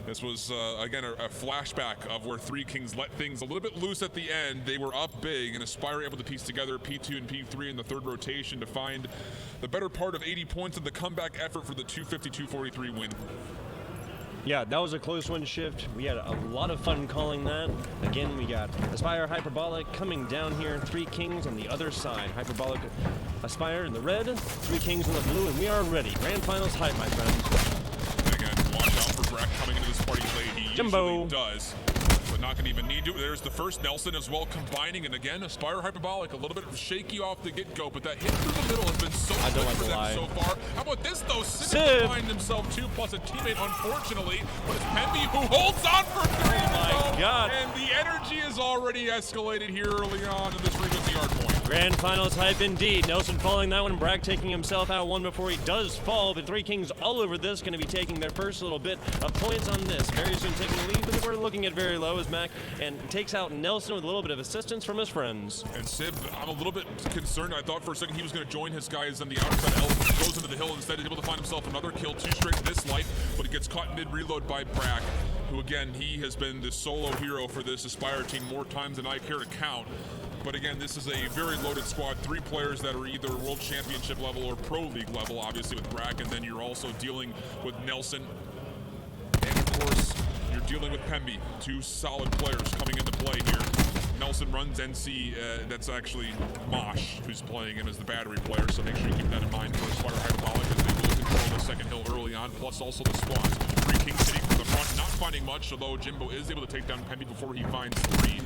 This was, again, a flashback of where 3Kingz let things a little bit loose at the end. They were up big, and Aspire able to piece together P2 and P3 in the third rotation to find the better part of 80 points in the comeback effort for the 250-243 win. Yeah, that was a close one shift. We had a lot of fun calling that. Again, we got Aspire Hyperbolic coming down here, 3Kingz on the other side. Hyperbolic Aspire in the red, 3Kingz in the blue, and we are ready. Grand Finals hype, my friends. And again, watch out for Brack coming into this party late. He usually does, but not going to even need to. There's the first Nelson as well combining, and again, Aspire Hyperbolic a little bit shaky off the get-go, but that hit through the middle has been so good for them so far. How about this though? Civ combined himself too, plus a teammate, unfortunately, but it's Pemby who holds on for three. Oh my God! And the energy is already escalated here early on in this frequency yard point. Grand Finals hype indeed. Nelson falling that one. Brack taking himself out one before he does fall. But 3Kingz all over this, going to be taking their first little bit of points on this. Very soon taking the lead, but we're looking at very low as Mac and takes out Nelson with a little bit of assistance from his friends. And Civ, I'm a little bit concerned. I thought for a second he was going to join his guys on the outside. Elf goes into the hill instead. He's able to find himself another kill, 2 straight in this life, but he gets caught mid-reload by Brack, who again, he has been the solo hero for this Aspire team more times than I care to count. But again, this is a very loaded squad. 3 players that are either World Championship level or Pro League level, obviously with Brack, and then you're also dealing with Nelson. And of course, you're dealing with Pemby. 2 solid players coming into play here. Nelson runs NC, that's actually Mosh who's playing him as the battery player, so make sure you keep that in mind for Aspire Hyperbolic as they will control the second hill early on, plus also the squad. 3Kingz sitting from the front, not finding much, although Jimbo is able to take down Pemby before he finds 3.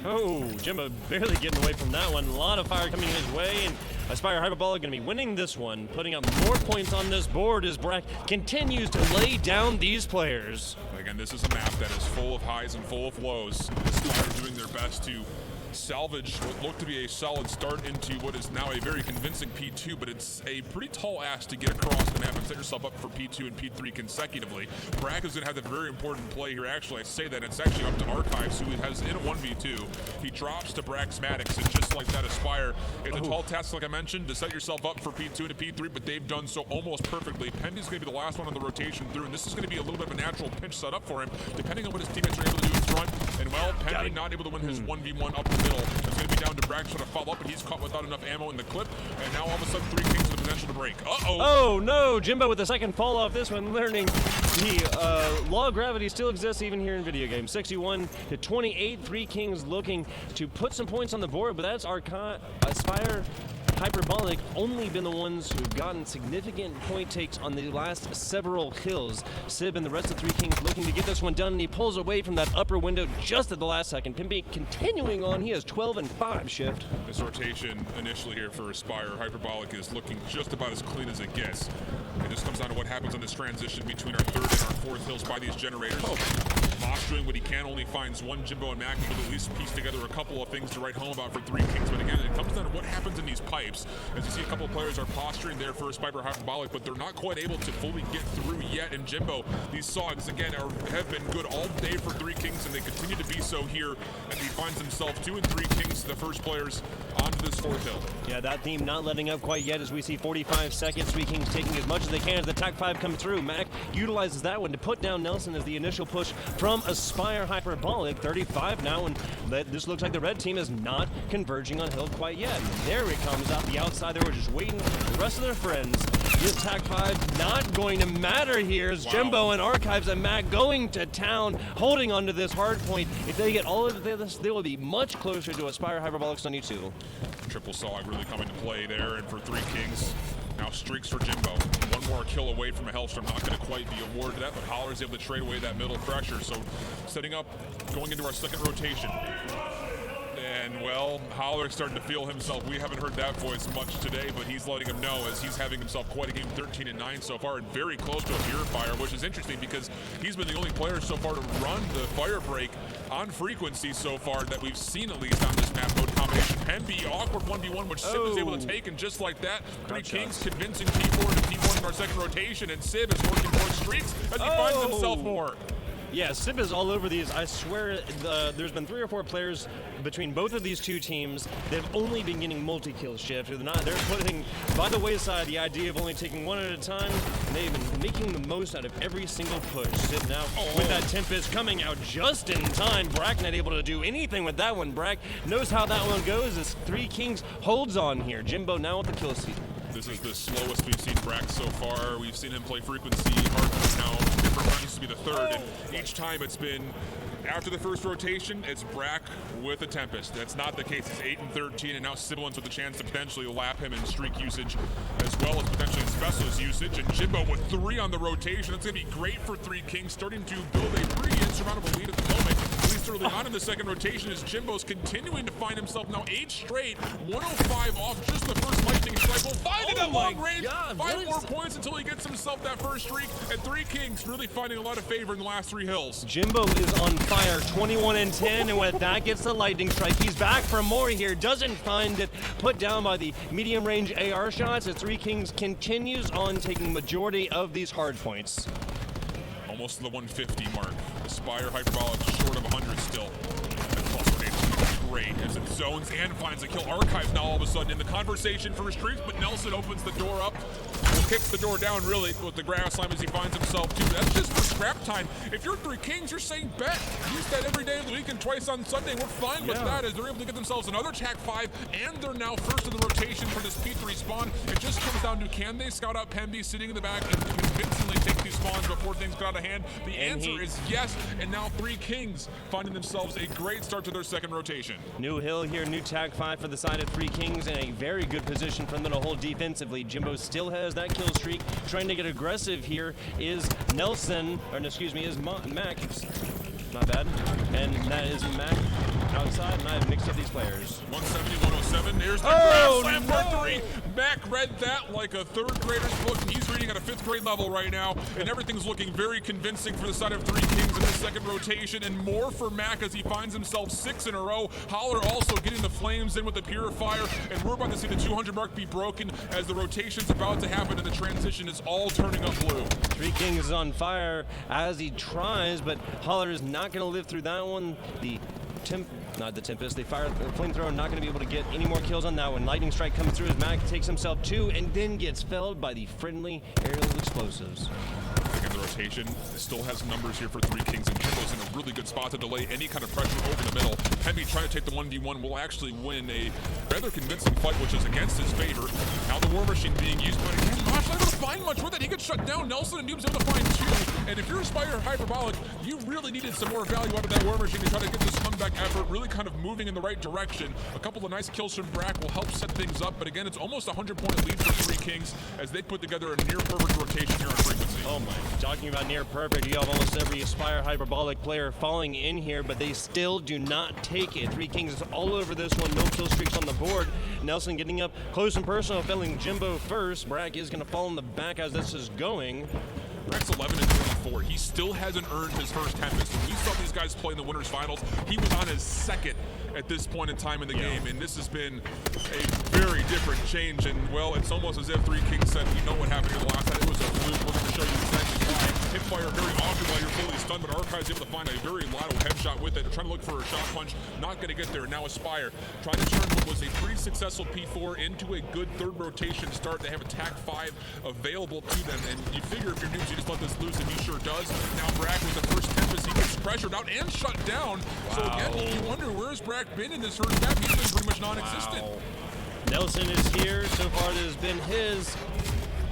Oh, Jimbo barely getting away from that one. A lot of fire coming his way, and Aspire Hyperbolic going to be winning this one, putting up more points on this board as Brack continues to lay down these players. Again, this is a map that is full of highs and full of lows. Aspire doing their best to salvage what looked to be a solid start into what is now a very convincing P2, but it's a pretty tall ask to get across the map and set yourself up for P2 and P3 consecutively. Brack is going to have that very important play here. Actually, I say that it's actually up to Archives, who has in a 1v2. He drops to Brack's Maddox, and just like that, Aspire, it's a tall task, like I mentioned, to set yourself up for P2 and P3, but they've done so almost perfectly. Pemby's going to be the last one on the rotation through, and this is going to be a little bit of a natural pinch set up for him, depending on what his teammates are able to do in front. And well, Pemby not able to win his 1v1 up the middle. It's going to be down to Brack trying to follow up, but he's caught without enough ammo in the clip, and now all of a sudden 3Kingz with the potential to break. Oh no, Jimbo with the second fall off this one, learning the law of gravity still exists even here in video games. 61 to 28, 3Kingz looking to put some points on the board, but that's Aspire Hyperbolic only been the ones who've gotten significant point takes on the last several kills. Sib and the rest of 3Kingz looking to get this one done, and he pulls away from that upper window just at the last second. Pemby continuing on, he has 12 and 5 shift. This rotation initially here for Aspire Hyperbolic is looking just about as clean as it gets. It just comes down to what happens on this transition between our third and our fourth hills by these generators. Mosh doing what he can, only finds one Jimbo and Mac, but at least piece together a couple of things to write home about for 3Kingz. But again, it comes down to what happens in these pipes. As you see, a couple of players are posturing there for Aspire Hyperbolic, but they're not quite able to fully get through yet. And Jimbo, these Sogs, again, have been good all day for 3Kingz, and they continue to be so here. And he finds himself 2 and 3Kingz, the first players onto this fourth hill. Yeah, that team not letting up quite yet as we see 45 seconds. 3Kingz taking as much as they can as the TAC 5 comes through. Mac utilizes that one to put down Nelson as the initial push from Aspire Hyperbolic. 35 now, and this looks like the red team is not converging on hill quite yet. And there it comes out the outside. They were just waiting for the rest of their friends. This TAC 5 not going to matter here as Jimbo and Archives and Mac going to town, holding onto this hard point. If they get all of this, they will be much closer to Aspire Hyperbolic's 92. Triple Sog really coming to play there, and for 3Kingz, now streaks for Jimbo. One more kill away from a Hellstorm, not going to quite be awarded that, but Holler is able to trade away that middle pressure. So setting up, going into our second rotation. And well, Holler starting to feel himself. We haven't heard that voice much today, but he's letting him know as he's having himself quite a game, 13 and 9 so far, and very close to a purifier, which is interesting because he's been the only player so far to run the fire break on frequency so far that we've seen, at least on this map mode combination. Pemby, awkward 1v1, which Sib is able to take, and just like that, 3Kingz convincing P4 to P1 in our second rotation, and Sib is working towards streaks as he finds himself more. Yeah, Sib is all over these. I swear there's been 3 or 4 players between both of these two teams that have only been getting multi-kill shift. They're putting by the wayside the idea of only taking one at a time, and they've been making the most out of every single push. Sib now with that Tempest coming out just in time. Brack not able to do anything with that one. Brack knows how that one goes as 3Kingz holds on here. Jimbo now with the kill seat. This is the slowest we've seen Brack so far. We've seen him play frequency, hardcore now. Different rounds to be the third, and each time it's been after the first rotation, it's Brack with a Tempest. That's not the case. It's 8 and 13, and now Sibilance with a chance to potentially lap him in streak usage as well as potentially in specialist usage. And Jimbo with 3 on the rotation. That's going to be great for 3Kingz, starting to build a pretty insurmountable lead at the moment. At least early on in the second rotation, as Jimbo's continuing to find himself now 8 straight, 105 off just the first lightning strike. Will find it at long range. 5 more points until he gets himself that first streak. And 3Kingz really finding a lot of favor in the last 3 hills. Jimbo is on fire, 21 and 10, and with that gets the lightning strike. He's back for more here. Doesn't find it put down by the medium range AR shots as 3Kingz continues on taking majority of these hard points. Almost to the 150 mark. Aspire Hyperbolic short of 100 still. And plus 180 is great as it zones and finds a kill. Archive now all of a sudden in the conversation for his streaks, but Nelson opens the door up. Will kick the door down really with the grass slime as he finds himself too. That's just for scrap time. If you're 3Kingz, you're saying bet. Use that every day of the week and twice on Sunday. We're fine with that as they're able to get themselves another TAC 5, and they're now first in the rotation for this P3 spawn. It just comes down to, can they scout out Pemby sitting in the back and convincingly take these spawns before things get out of hand? The answer is yes, and now 3Kingz finding themselves a great start to their second rotation. New hill here, new TAC 5 for the side of 3Kingz, and a very good position for them to hold defensively. Jimbo still has that kill streak. Trying to get aggressive here is Nelson, or excuse me, is Mac. Not bad. And that is Mac outside, and I've mixed up these players. 170, 107. There's the grab slam for 3. Mac read that like a 3rd grader's book. He's reading at a 5th grade level right now, and everything's looking very convincing for the side of 3Kingz in the second rotation, and more for Mac as he finds himself 6 in a row. Holler also getting the flames in with the purifier, and we're about to see the 200 mark be broken as the rotation's about to happen and the transition is all turning up blue. 3Kingz is on fire as he tries, but Holler is not going to live through that one. Not the Tempest, the flamethrower not going to be able to get any more kills on that one. Lightning strike comes through as Mac takes himself 2 and then gets felled by the friendly aerial explosives. Again, the rotation still has numbers here for 3Kingz, and Jimbo's in a really good spot to delay any kind of pressure over the middle. Pemby trying to take the 1v1 will actually win a rather convincing fight, which is against his favor. Now the War Machine being used, but again, Mosh not able to find much with it. He gets shut down. Nelson and Noob's able to find 2. And if you're Aspire Hyperbolic, you really needed some more value out of that War Machine to try to get this comeback effort really kind of moving in the right direction. A couple of nice kills from Brack will help set things up, but again, it's almost a 100-point lead for 3Kingz as they put together a near-perfect rotation here on frequency. Oh my, talking about near perfect, you have almost every Aspire Hyperbolic player falling in here, but they still do not take it. 3Kingz is all over this one, no kill streaks on the board. Nelson getting up close and personal, felling Jimbo first. Brack is going to fall in the back as this is going. Brack's 11 and 24. He still hasn't earned his first Tempest. When we saw these guys play in the winners finals, he was on his 2nd at this point in time in the game, and this has been a very different change. And well, it's almost as if 3Kingz said, we know what happened in the last time. It was a fluke. We're going to show you exactly why. Hipfire very often while you're fully stunned, but Archive's able to find a very lotto headshot with it. They're trying to look for a shot punch, not going to get there. Now Aspire trying to turn what was a pretty successful P4 into a good 3rd rotation start. They have a TAC 5 available to them, and you figure if you're Noobs, you just let this loose, and he sure does. Now Brack with the first Tempest, he gets pressured out and shut down. Wow. So again, you wonder, where's Brack been in this first map? He's been pretty much non-existent. Wow. Nelson is here. So far, it has been his.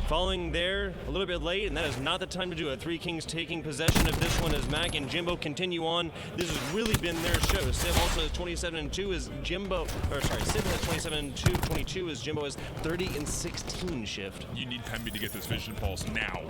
Falling there a little bit late, and that is not the time to do it. 3Kingz taking possession of this one as Mac and Jimbo continue on. This has really been their show. Sim also has 27 and 2 as Jimbo, or sorry, Sim has 27 and 2, 22 as Jimbo has 30 and 16 shift. You need Pemby to get this vision pulse now.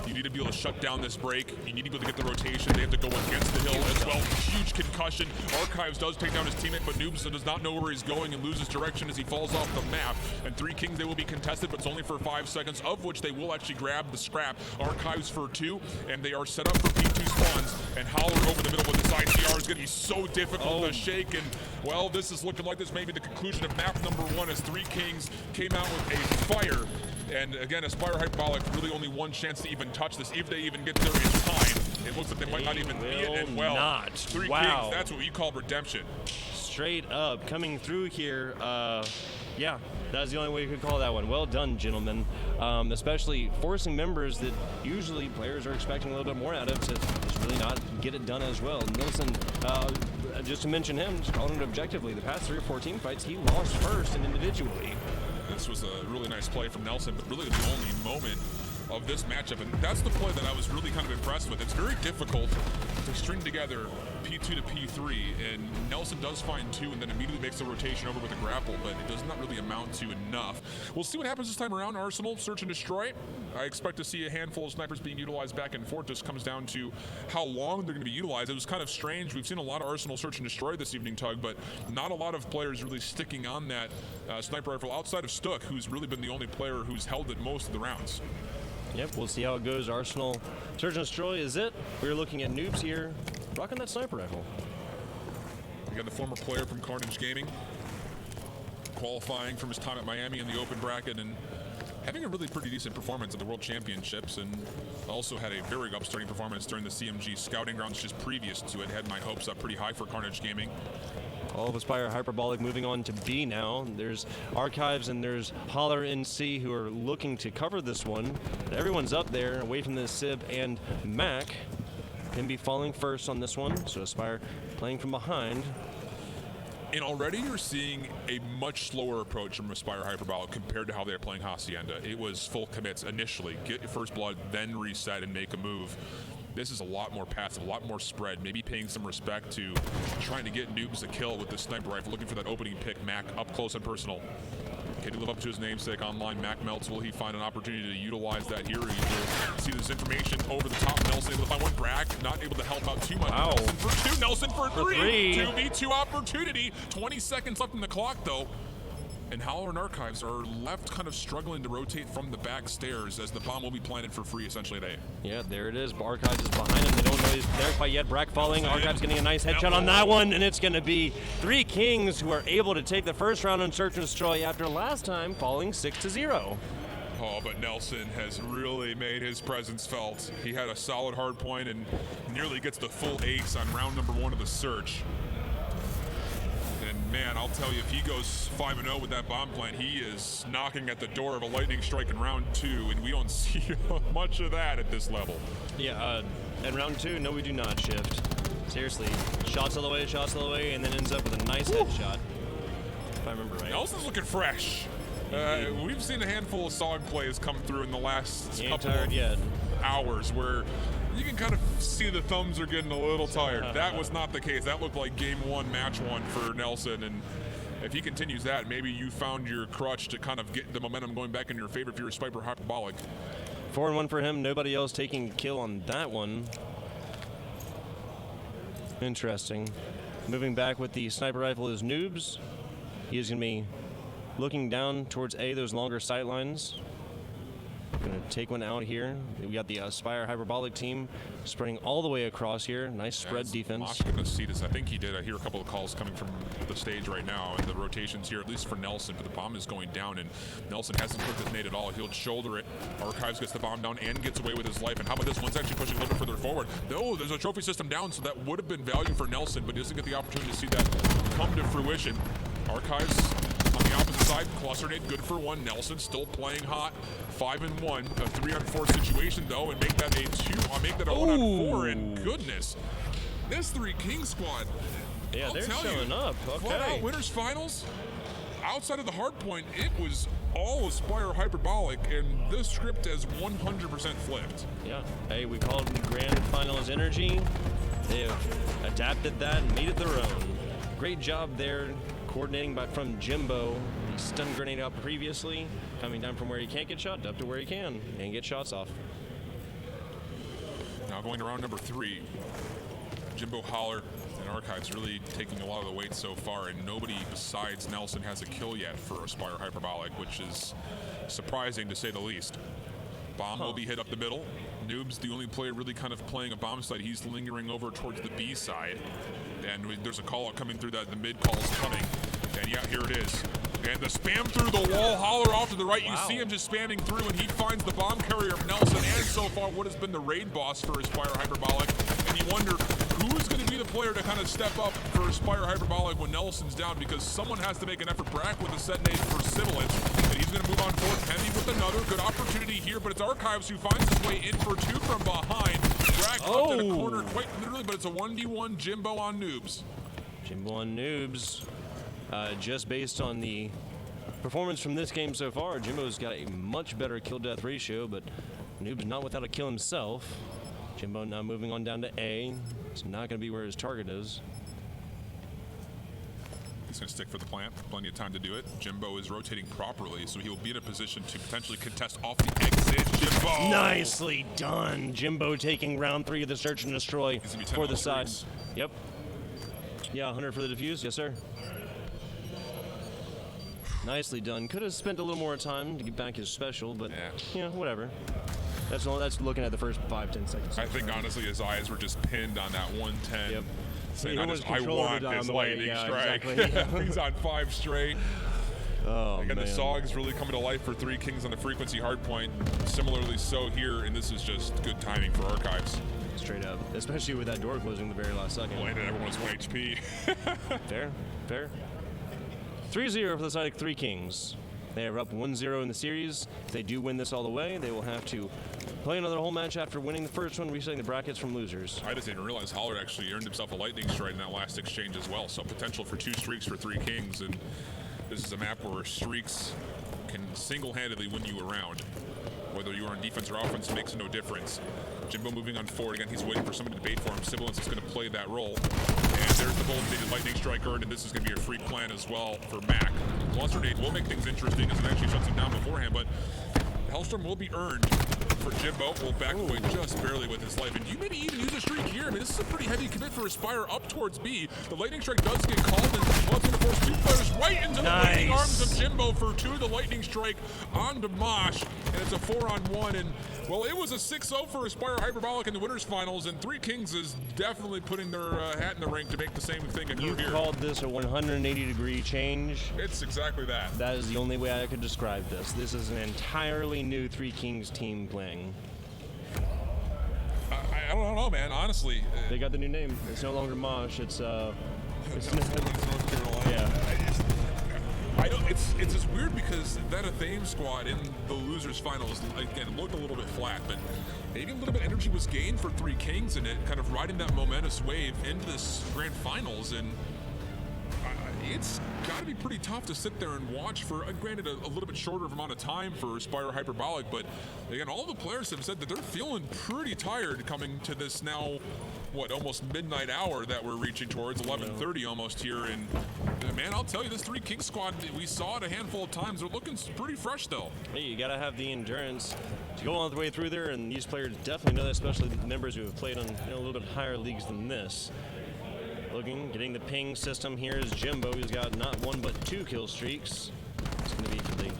You need to be able to shut down this break. You need to be able to get the rotation. They have to go against the hill as well. Huge concussion. Archives does take down his teammate, but Noobs does not know where he's going and loses direction as he falls off the map. And 3Kingz, they will be contested, but it's only for 5 seconds, of which they will actually grab the scrap. Archives for 2, and they are set up for P2 spawns. And Holler over the middle with this ICR is going to be so difficult to shake. And, well, this is looking like this may be the conclusion of map number 1 as 3Kingz came out with a fire. And again, Aspire Hyperbolic really only one chance to even touch this, if they even get there in time. It looks like they might not even be it. And will well, not. 3Kingz, Wow. that's what you call redemption. Straight up coming through here. Yeah, that's the only way you could call that one. Well done, gentlemen. Especially forcing members that usually players are expecting a little bit more out of to just really not get it done as well. Nilsson, just to mention him, just calling it objectively, the past 3 or 4 team fights, he lost first and individually. This was a really nice play from Nelson, but really the only moment of this matchup, and that's the play that I was really kind of impressed with. It's very difficult to string together P2 to P3, and Nelson does find 2 and then immediately makes the rotation over with a grapple, but it does not really amount to enough. We'll see what happens this time around. Arsenal, search and destroy. I expect to see a handful of snipers being utilized back and forth. Just comes down to how long they're going to be utilized. It was kind of strange. We've seen a lot of Arsenal search and destroy this evening, Tug, but not a lot of players really sticking on that sniper rifle outside of Stuck, who's really been the only player who's held it most of the rounds. Yep, we'll see how it goes. Arsenal search and destroy is it. We're looking at noobs here, rocking that sniper rifle. We got the former player from Karting Gaming, qualifying from his time at Miami in the open bracket and having a really pretty decent performance at the World Championships, and also had a very upstarting performance during the CMG scouting grounds just previous to it. Had my hopes up pretty high for Karting Gaming. All of Aspire Hyperbolic moving on to B now. There's Archives and there's Holler NC who are looking to cover this one. Everyone's up there away from the Sib, and Mac can be falling first on this one. So Aspire playing from behind. And already you're seeing a much slower approach from Aspire Hyperbolic compared to how they're playing Hacienda. It was full commits initially, get your first blood, then reset and make a move. This is a lot more passive, a lot more spread, maybe paying some respect to trying to get noobs a kill with the sniper rifle, looking for that opening pick. Mac up close and personal. Can he live up to his namesake online? Mac melts. Will he find an opportunity to utilize that here? He will see this information over the top. Nelson able to find one. Bragg not able to help out too much. Wow. Nelson for 2. Nelson for 3. 3. 2v2 opportunity. 20 seconds left in the clock though. And Howler and Archives are left kind of struggling to rotate from the back stairs as the bomb will be planted for free essentially today. Yeah, there it is. Archives is behind him. They don't know he's there quite yet. Bragg falling. Archives getting a nice headshot on that one, and it's going to be 3Kingz who are able to take the first round on Search and Destroy after last time falling 6-0. Oh, but Nelson has really made his presence felt. He had a solid hard point and nearly gets the full ace on round number 1 of the search. And man, I'll tell you, if he goes 5-0 with that bomb plant, he is knocking at the door of a lightning strike in round 2, and we don't see much of that at this level. Yeah, in round 2, no, we do not shift. Seriously, shots all the way, and then ends up with a nice headshot, if I remember right. Nelson's looking fresh. We've seen a handful of solid plays come through in the last couple of hours where you can kind of see the thumbs are getting a little tired. That was not the case. That looked like game 1, match 1 for Nelson, and if he continues that, maybe you found your crutch to kind of get the momentum going back in your favor if you're a Spiper Hyperbolic. 4-1 for him. Nobody else taking kill on that one. Interesting. Moving back with the sniper rifle is Noobs. He is going to be looking down towards A, those longer sight lines. Going to take one out here. We got the Aspire Hyperbolic team spreading all the way across here. Nice spread defense. I'm going to see this. I think he did. I hear a couple of calls coming from the stage right now, and the rotations here, at least for Nelson, but the bomb is going down, and Nelson hasn't clicked his nade at all. He'll shoulder it. Archives gets the bomb down and gets away with his life. And how about this? One's actually pushing a little bit further forward. No, there's a trophy system down, so that would have been value for Nelson, but he doesn't get the opportunity to see that come to fruition. Archives on the opposite side, cluster nade, good for 1. Nelson still playing hot. 5-1, a 3-on-4 situation though, and make that a 2. Make that a 1-on-4. And goodness, this 3Kingz squad. Yeah, they're tell showing up. Okay. Winners finals. Outside of the hard point, it was all Aspire Hyperbolic, and this script has 100% flipped. Yeah. Hey, we called the grand finals energy. They have adapted that and made it their own. Great job there, coordinating from Jimbo. He stun grenade out previously, coming down from where he can't get shot up to where he can and get shots off. Now going to round number 3. Jimbo, Holler, and Archives really taking a lot of the weight so far, and nobody besides Nelson has a kill yet for Aspire Hyperbolic, which is surprising to say the least. Bomb will be hit up the middle. Noob's the only player really kind of playing a bomb side. He's lingering over towards the B side. And there's a call out coming through that the mid call is coming. And yeah, here it is. And the spam through the wall, holler off to the right. You see him just spamming through, and he finds the bomb carrier of Nelson, and so far what has been the raid boss for Aspire Hyperbolic. And you wonder who's going to be the player to kind of step up for Aspire Hyperbolic when Nelson's down, because someone has to make an effort. Brack with a set nade for Sibilance, and he's going to move on forward. Penny with another good opportunity here, but it's Archives who finds his way in for two from behind. Brack up in a corner quite literally, but it's a 1v1 Jimbo on Noobs. Jimbo on Noobs. Just based on the performance from this game so far, Jimbo's got a much better kill-death ratio, but Noob's not without a kill himself. Jimbo now moving on down to A. It's not going to be where his target is. He's going to stick for the plant. Plenty of time to do it. Jimbo is rotating properly, so he will be in a position to potentially contest off the exit. Jimbo! Nicely done. Jimbo taking round 3 of the search and destroy for the side. Yep. Yeah, 100 for the defuse. Yes, sir. Nicely done. Could have spent a little more time to get back his special, but whatever. That's looking at the first 5-10 seconds. I think honestly his eyes were just pinned on that 110. Yep. Saying, I want this lightning strike. Exactly. He's on 5 straight. Oh, again, man. the SOG's really coming to life for 3Kingz on the frequency hardpoint. Similarly so here, and this is just good timing for Archives. Straight up. Especially with that door closing the very last second. Landed everyone's 1 HP. Fair. Fair. 3-0 for the side of 3Kingz. They are up 1-0 in the series. If they do win this all the way, they will have to play another whole match after winning the first one, resetting the brackets from losers. I just didn't realize Holler actually earned himself a lightning strike in that last exchange as well. So potential for 2 streaks for 3Kingz, and this is a map where streaks can single-handedly win you around. Whether you are on defense or offense makes no difference. Jimbo moving on forward. Again, he's waiting for somebody to bait for him. Sibilance is going to play that role. And there's the bold lightning strike earned, and this is going to be a free plan as well for Mac. Monster Nade will make things interesting as it actually shuts him down beforehand, but Hellstorm will be earned for Jimbo. Will back away just barely with his life. And you maybe even use a streak here. I mean, this is a pretty heavy commit for Aspire up towards B. The lightning strike does get called, and well, it's going to force 2 players right into the lightning arms of Jimbo for 2. The lightning strike onto Mosh, and it's a 4-on-1. And well, it was a 6-0 for Aspire Hyperbolic in the winners finals, and 3Kingz is definitely putting their hat in the ring to make the same thing occur here. You called this a 180-degree change. It's exactly that. That is the only way I could describe this. This is an entirely new 3Kingz team playing. I don't know, man. Honestly, they got the new name. It's no longer Mosh. It's North Carolina. Yeah. I don't. It's just weird because that Athame squad in the losers finals again looked a little bit flat, but maybe a little bit of energy was gained for 3Kingz in it, kind of riding that momentous wave into this grand finals, and it's got to be pretty tough to sit there and watch for, granted, a little bit shorter amount of time for Aspire Hyperbolic, but again, all the players have said that they're feeling pretty tired coming to this now, what, almost midnight hour that we're reaching towards, 11:30 almost here, and man, I'll tell you, this 3Kingz squad, we saw it a handful of times, they're looking pretty fresh though. Hey, you gotta have the endurance to go all the way through there, and these players definitely know that, especially the members who have played on a little bit higher leagues than this. Getting the ping system here is Jimbo, who's got not 1 but 2 kill streaks. It's going to be for the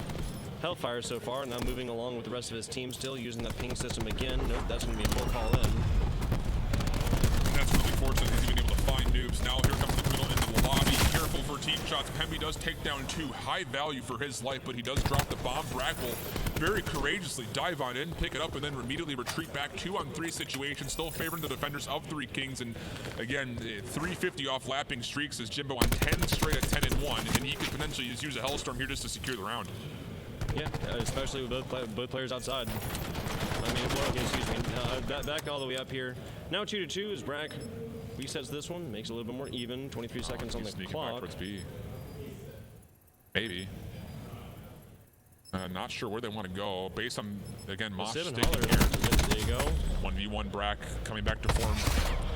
Hellfire so far, now moving along with the rest of his team, still using that ping system again. Nope, that's going to be a full call in. And that's really fortunate he's been able to find Noobs. Now here comes the middle into the lobby. Careful for team shots. Pemby does take down 2. High value for his life, but he does drop the bomb. Brack will very courageously dive on in, pick it up, and then immediately retreat back. 2-on-3 situation, still favoring the defenders of 3Kingz. And again, 350 off lapping streaks as Jimbo on 10 straight at 10-1, and he could potentially just use a Hellstorm here just to secure the round. Yeah, especially with both players outside. I mean, well, excuse me, back all the way up here. Now 2-2 as Brack resets this one, makes it a little bit more even. 23 seconds on the clock. Backwards B. Maybe. Not sure where they want to go. Based on, again, Mosh sticking here. There you go. 1v1 Brack coming back to form.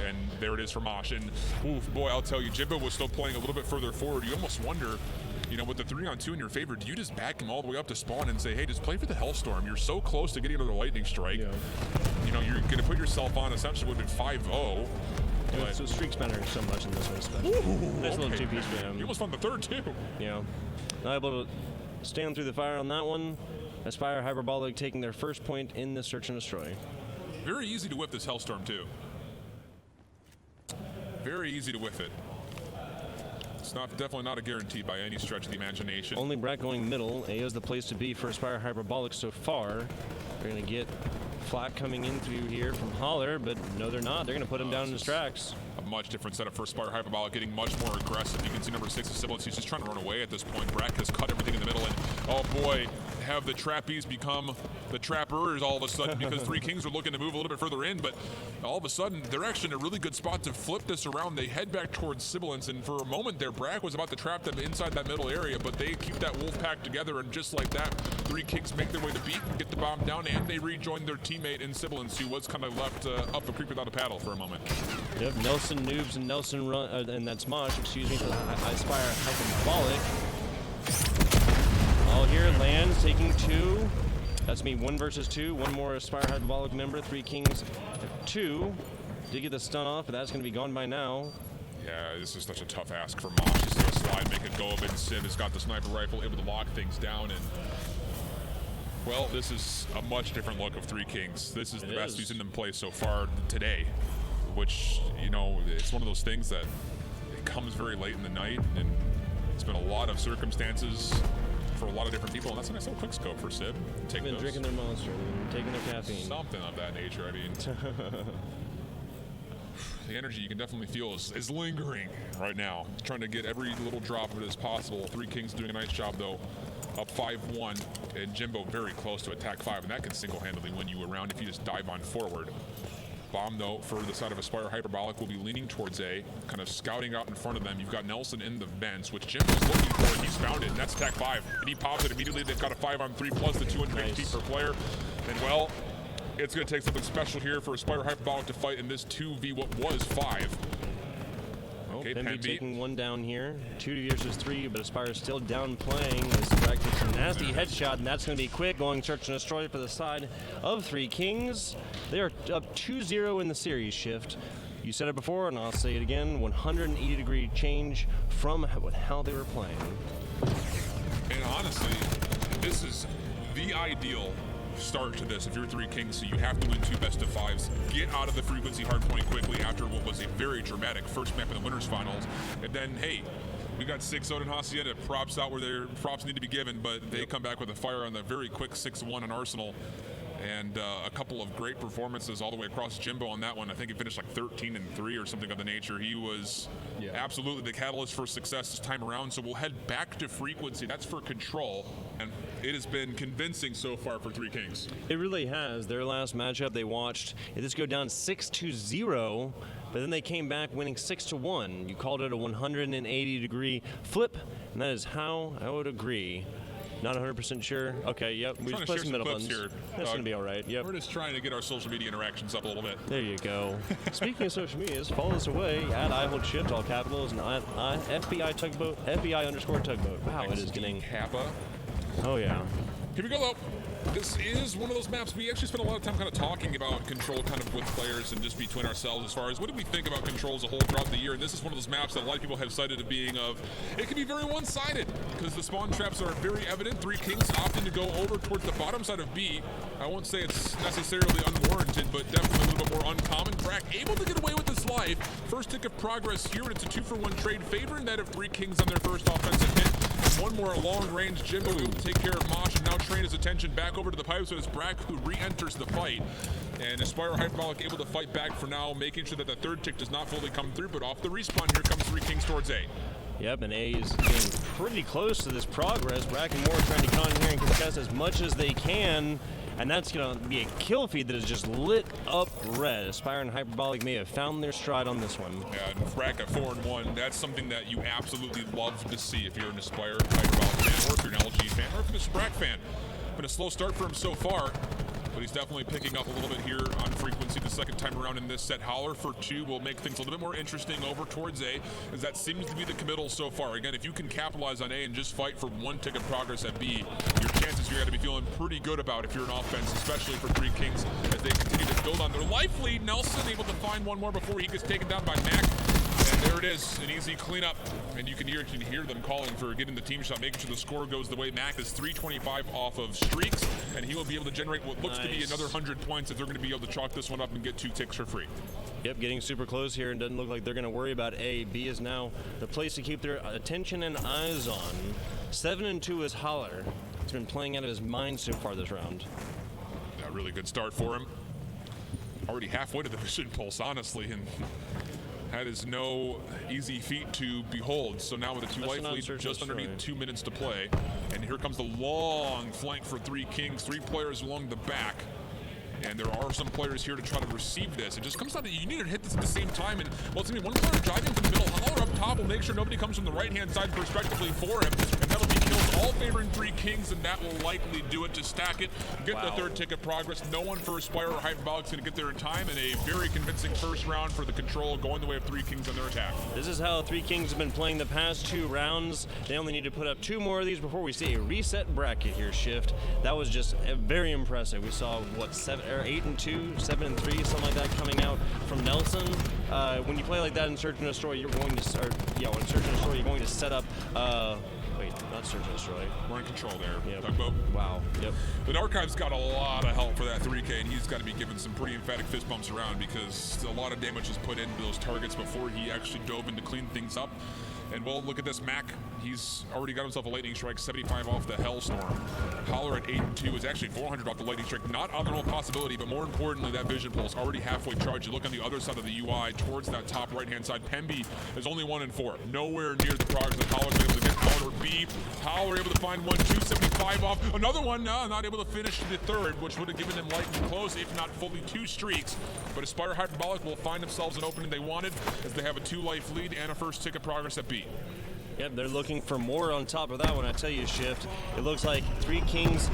And there it is for Mosh. And, oof, boy, I'll tell you, Jimbo was still playing a little bit further forward. You almost wonder, you know, with the 3-on-2 in your favor, do you just back him all the way up to spawn and say, hey, just play for the Hellstorm? You're so close to getting another lightning strike. Yeah. You know, you're going to put yourself on essentially would have been 5-0. Yeah, so streaks matter so much in this one, especially. Nice little 2-piece for him. You almost found the third, too. Yeah. Not able to stand through the fire on that one. Aspire Hyperbolic taking their first point in the search and destroy. Very easy to whip this Hellstorm, too. Very easy to whiff it. It's definitely not a guarantee by any stretch of the imagination. Only Brack going middle. A is the place to be for Aspire Hyperbolic so far. They're going to get flat coming in through here from Holler, but no, they're not. They're going to put him down in his tracks. A much different setup for Aspire Hyperbolic, getting much more aggressive. You can see number 6 of Siblings. He's just trying to run away at this point. Brack has cut everything in the middle, and oh boy, have the trappies become the trappers all of a sudden, because 3Kingz are looking to move a little bit further in, but all of a sudden they're actually in a really good spot to flip this around. They head back towards Sibilance, and for a moment there, Brack was about to trap them inside that middle area, but they keep that wolf pack together, and just like that, 3Kingz make their way to beat and get the bomb down, and they rejoin their teammate in Sibilance, who was kind of left up the creek without a paddle for a moment. Yep, Nelson Noobs and Nelson Run, and that's Mosh, excuse me, for the Aspire Hyperbolic. All here, lands taking 2. That's me, 1 versus 2. One more Aspire Hyperbolic member. 3Kingz 2. Did get the stun off, but that's going to be gone by now. Yeah, this is such a tough ask for Mosh. He's going to slide, make it go of it. Sim has got the sniper rifle, able to lock things down, and well, this is a much different look of 3Kingz. This is the best we've seen them play so far today, which, you know, it's one of those things that it comes very late in the night, and it's been a lot of circumstances for a lot of different people, and that's a nice little quick scope for Sib. They've been drinking their Monster, taking their caffeine. Something of that nature, I mean. The energy you can definitely feel is lingering right now. Trying to get every little drop of it as possible. 3Kingz doing a nice job, though. Up 5-1, and Jimbo very close to attack 5, and that can single-handedly win you around if you just dive on forward. Bomb, though, for the side of Aspire Hyperbolic will be leaning towards A, kind of scouting out in front of them. You've got Nelson in the vents, which Jimbo's looking for, and he's found it, and that's attack 5. And he pops it immediately. They've got a 5-on-3 plus the 200 HP per player. And, well, it's going to take something special here for Aspire Hyperbolic to fight in this 2v what was 5. Okay, Pemby taking 1 down here. 2 versus 3, but Aspire still down playing. This Brack gets a nasty headshot, and that's going to be quick. Going search and destroy for the side of 3Kingz. They are up 2-0 in the series shift. You said it before, and I'll say it again. 180-degree change from how they were playing. And honestly, this is the ideal start to this if you're 3Kingz, so you have to win 2 best-of-5s, get out of the frequency hardpoint quickly after what was a very dramatic first map in the winners finals, and then hey, we got 6-0 in Hacienda, props out where their props need to be given, but they come back with a fire on the very quick 6-1 on Arsenal, and a couple of great performances all the way across. Jimbo on that one, I think he finished like 13-3 or something of the nature. He was absolutely the catalyst for success this time around, so we'll head back to frequency. That's for control, and it has been convincing so far for 3Kingz. It really has. Their last matchup, they watched this go down 6-0, but then they came back winning 6-1. You called it a 180-degree flip, and that is how I would agree. Not 100% sure. Okay, yep. We just put some middle ones. That's going to be all right. Yep. We're just trying to get our social media interactions up a little bit. There you go. Speaking of social medias, follow us away at IHoldShift, all capitals, and FBI Tugboat, FBI_Tugboat. Wow, it is getting Kappa. Oh, yeah. Here we go, though. This is one of those maps we actually spent a lot of time kind of talking about control kind of with players and just between ourselves as far as what do we think about control as a whole throughout the year. And this is one of those maps that a lot of people have cited as being of, it can be very one-sided because the spawn traps are very evident. 3Kingz opting to go over towards the bottom side of B. I won't say it's necessarily unwarranted, but definitely a little bit more uncommon. Brack able to get away with this life. First tick of progress here, and it's a 2-for-1 trade favoring that of 3Kingz on their first offensive hit. One more long-range Jimbo who will take care of Mosh and now train his attention back over to the pipe, so it's Brack who re-enters the fight. And Aspire Hyperbolic able to fight back for now, making sure that the third tick does not fully come through, but off the respawn, here comes 3Kingz towards A. Yep, and A is getting pretty close to this progress. Brack and Moore trying to come in here and contest as much as they can. And that's going to be a kill feed that is just lit up red. Aspire and Hyperbolic may have found their stride on this one. Yeah, and Brack at 4-1, that's something that you absolutely love to see if you're an Aspire Hyperbolic fan, or if you're an LG fan, or if you're a Brack fan. Been a slow start for him so far, but he's definitely picking up a little bit here on frequency the second time around in this set. Holler for 2 will make things a little bit more interesting over towards A, as that seems to be the committal so far. Again, if you can capitalize on A and just fight for 1 tick of progress at B, your chances you're going to be feeling pretty good about if you're an offense, especially for 3Kingz as they continue to build on their life lead. Nelson able to find one more before he gets taken down by Mac. And there it is, an easy cleanup. And you can hear them calling for getting the team shot, making sure the score goes the way. Mac is 325 off of streaks, and he will be able to generate what looks to be another 100 points if they're going to be able to chalk this one up and get 2 ticks for free. Yep, getting super close here, and doesn't look like they're going to worry about A. B is now the place to keep their attention and eyes on. 7-2 is Holler. He's been playing out of his mind so far this round. Yeah, really good start for him. Already halfway to the Vision Pulse, honestly, and that is no easy feat to behold. So now with a 2-life lead, just underneath 2 minutes to play. And here comes the long flank for 3Kingz. 3 players along the back. And there are some players here to try to receive this. It just comes down to you need to hit this at the same time. And well, it's going to be one player driving from the middle. Holler up top will make sure nobody comes from the right-hand side perspectively for him. And that'll be kills all favoring 3Kingz, and that will likely do it to stack it. Get the third tick of progress. No one for Aspire or Hyperbolic's going to get there in time. And a very convincing first round for the Control going the way of 3Kingz on their attack. This is how 3Kingz have been playing the past 2 rounds. They only need to put up 2 more of these before we see a reset bracket here shift. That was just very impressive. We saw, what, 8-2? 7-3, something like that, coming out from Nelson. When you play like that in Search and Destroy, you're going to start. Yeah, in Search and Destroy, you're going to set up. Wait, not Search and Destroy. We're in Control there. Yep. Tugboat. Wow. Yep. But Archive's got a lot of help for that 3K, and he's got to be given some pretty emphatic fist bumps around because a lot of damage was put into those targets before he actually dove in to clean things up. And well, look at this, Mac. He's already got himself a lightning strike, 75 off the Hellstorm. Holler at 8-2 is actually 400 off the lightning strike. Not out of the whole possibility, but more importantly, that Vision Pulse already halfway charged. You look on the other side of the UI towards that top right-hand side. Pemby is only 1-4. Nowhere near the progress that Holler's able to get. Holler B. Holler able to find one, 275 off. Another one, not able to finish the third, which would have given him lightning close, if not fully 2 streaks. But Aspire Hyperbolic will find themselves an opening they wanted as they have a 2-life lead and a first tick of progress at B. Yep, they're looking for more on top of that one. I tell you, Shift. It looks like 3Kingz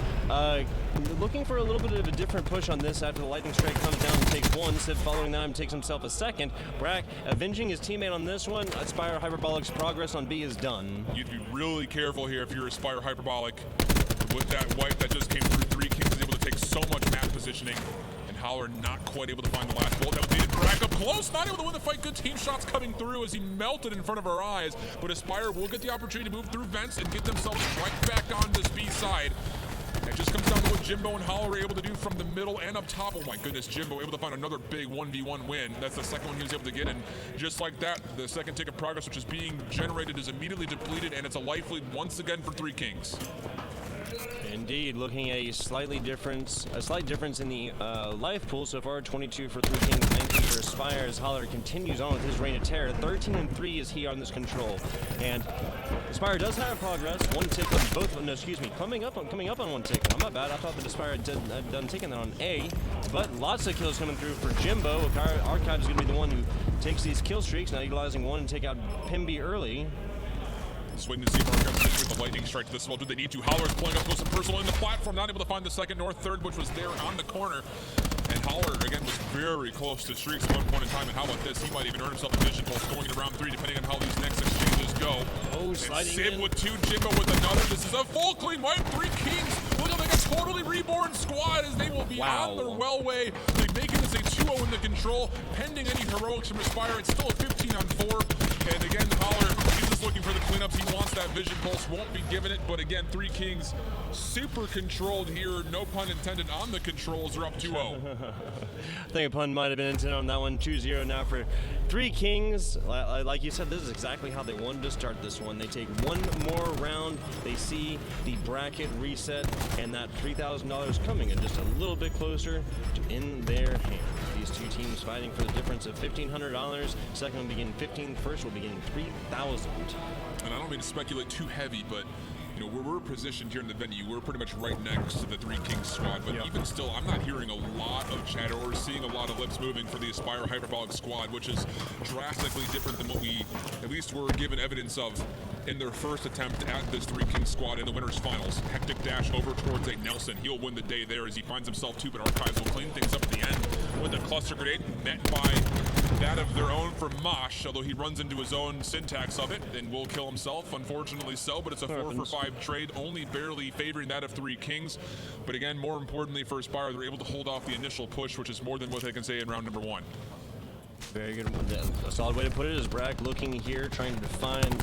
looking for a little bit of a different push on this after the lightning strike comes down and takes 1. Sid following that takes himself a second. Brack avenging his teammate on this one. Aspire Hyperbolic's progress on B is done. You'd be really careful here if you're Aspire Hyperbolic. With that wipe that just came through, 3Kingz is able to take so much map positioning. Holler not quite able to find the last bullet. That was needed. Brack up close, not able to win the fight. Good team shots coming through as he melted in front of our eyes. But Aspire will get the opportunity to move through vents and get themselves right back on this B side. It just comes down to what Jimbo and Holler are able to do from the middle and up top. Oh my goodness, Jimbo able to find another big 1v1 win. That's the second one he was able to get, and just like that, the second tick of progress, which is being generated, is immediately depleted, and it's a life lead once again for 3Kingz. Indeed, looking at a slight difference in the life pool so far. 22 for 3Kingz, 19 for Aspire as Holler continues on with his reign of terror. 13-3 is he on this Control, and Aspire does have progress. 1 tick on both. No, excuse me, coming up on 1 tick. I'm not bad. I thought that Aspire had done taking that on A, but lots of kills coming through for Jimbo. Archive is going to be the one who takes these kill streaks, now utilizing 1 to take out Pemby early. Just waiting to see if Archive can with the lightning strike this well. Do they need to? Holler's pulling up close and personal in the platform, not able to find the second nor third, which was there on the corner. And Holler, again, was very close to streaks at one point in time. And how about this? He might even earn himself a Vision Pulse going into round 3, depending on how these next exchanges go. Oh, sliding Sid in. with 2, Jimbo with another. This is a full clean wipe. 3Kingz looking like a totally reborn squad as they will be on their well way. They make it as a 2-0 in the Control. Pending any heroics from Aspire, it's still a 15-4. And again, Holler, he's just looking for the cleanups. He wants that Vision Pulse, won't be given it. But again, 3Kingz super controlled here, no pun intended on the controls. They're up 2-0. I think a pun might have been intended on that one. 2-0 now for 3Kingz. Like you said, this is exactly how they wanted to start this one. They take 1 more round. They see the bracket reset, and that $3,000 coming in just a little bit closer to in their hands. These 2 teams fighting for the difference of $1,500. Second will begin 15. First will begin 3,000. And I don't mean to speculate too heavy, but you know, we're positioned here in the venue. We're pretty much right next to the 3Kingz squad, but even still, I'm not hearing a lot of chatter or seeing a lot of lips moving for the Aspire Hyperbolic squad, which is drastically different than what we at least were given evidence of in their first attempt at this 3Kingz squad in the winners finals. Hectic dash over towards a Nelson. He'll win the day there as he finds himself 2, but Archives will clean things up at the end with a cluster grenade met by that of their own from Mosh, although he runs into his own syntax of it and will kill himself, unfortunately so, but it's a 4 for 5 trade, only barely favoring that of 3Kingz. But again, more importantly for Aspire, they're able to hold off the initial push, which is more than what they can say in round number 1. Very good. A solid way to put it is Brack looking here, trying to defend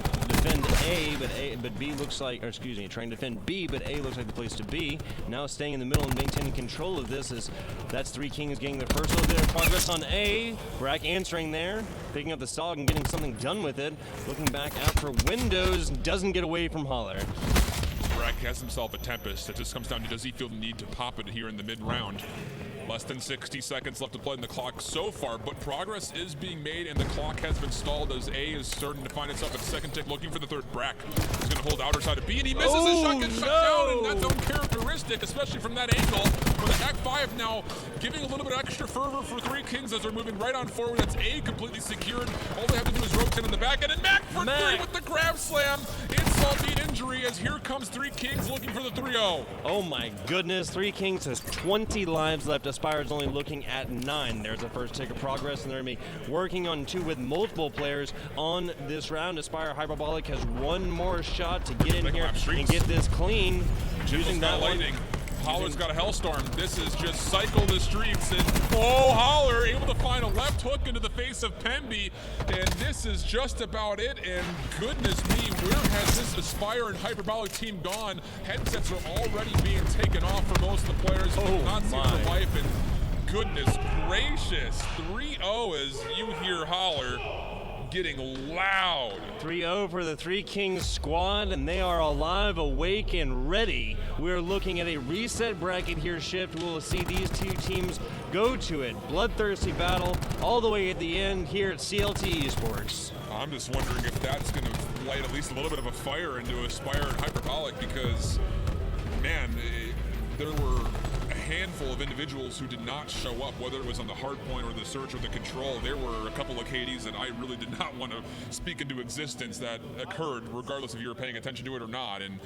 A, but B looks like, or excuse me, trying to defend B, but A looks like the place to be. Now staying in the middle and maintaining control of this is, that's 3Kingz getting the first little bit of progress on A. Brack answering there, picking up the stog and getting something done with it. Looking back out for windows, doesn't get away from Holler. Brack has himself a Tempest. It just comes down to, does he feel the need to pop it here in the mid-round? Less than 60 seconds left to play in the clock so far, but progress is being made and the clock has been stalled as A is starting to find itself at second tick, looking for the third. Brack is going to hold outer side of B, and he misses. His shot gets shut down, and that's uncharacteristic, especially from that angle. But attack 5 now giving a little bit of extra fervor for 3Kingz as they're moving right on forward. That's A completely secured. All they have to do is rotate in the back end, and Mac for 3 with the grab slam. Insult beat injury as here comes 3Kingz looking for the 3-0. Oh my goodness, 3Kingz has 20 lives left. Aspire's only looking at 9. There's the first tick of progress, and they're going to be working on 2 with multiple players on this round. Aspire Hyperbolic has one more shot to get in here and get this clean. Using that lightning. Holler's got a Hellstorm. This is just cycle the streets, and Holler able to find a left hook into the face of Pemby, and this is just about it. And goodness me, where has this Aspire and Hyperbolic team gone? Headsets are already being taken off for most of the players who have not seen their life, and goodness gracious, 3-0 as you hear Holler getting loud. 3-0 for the 3Kingz squad, and they are alive, awake, and ready. We're looking at a reset bracket here shift. We'll see these 2 teams go to it. Bloodthirsty battle all the way at the end here at CLT Esports. I'm just wondering if that's going to light at least a little bit of a fire into Aspire and Hyperbolic, because, man, there were a handful of individuals who did not show up, whether it was on the hard point or the search or the control. There were a couple of KDs that I really did not want to speak into existence that occurred, regardless if you were paying attention to it or not. And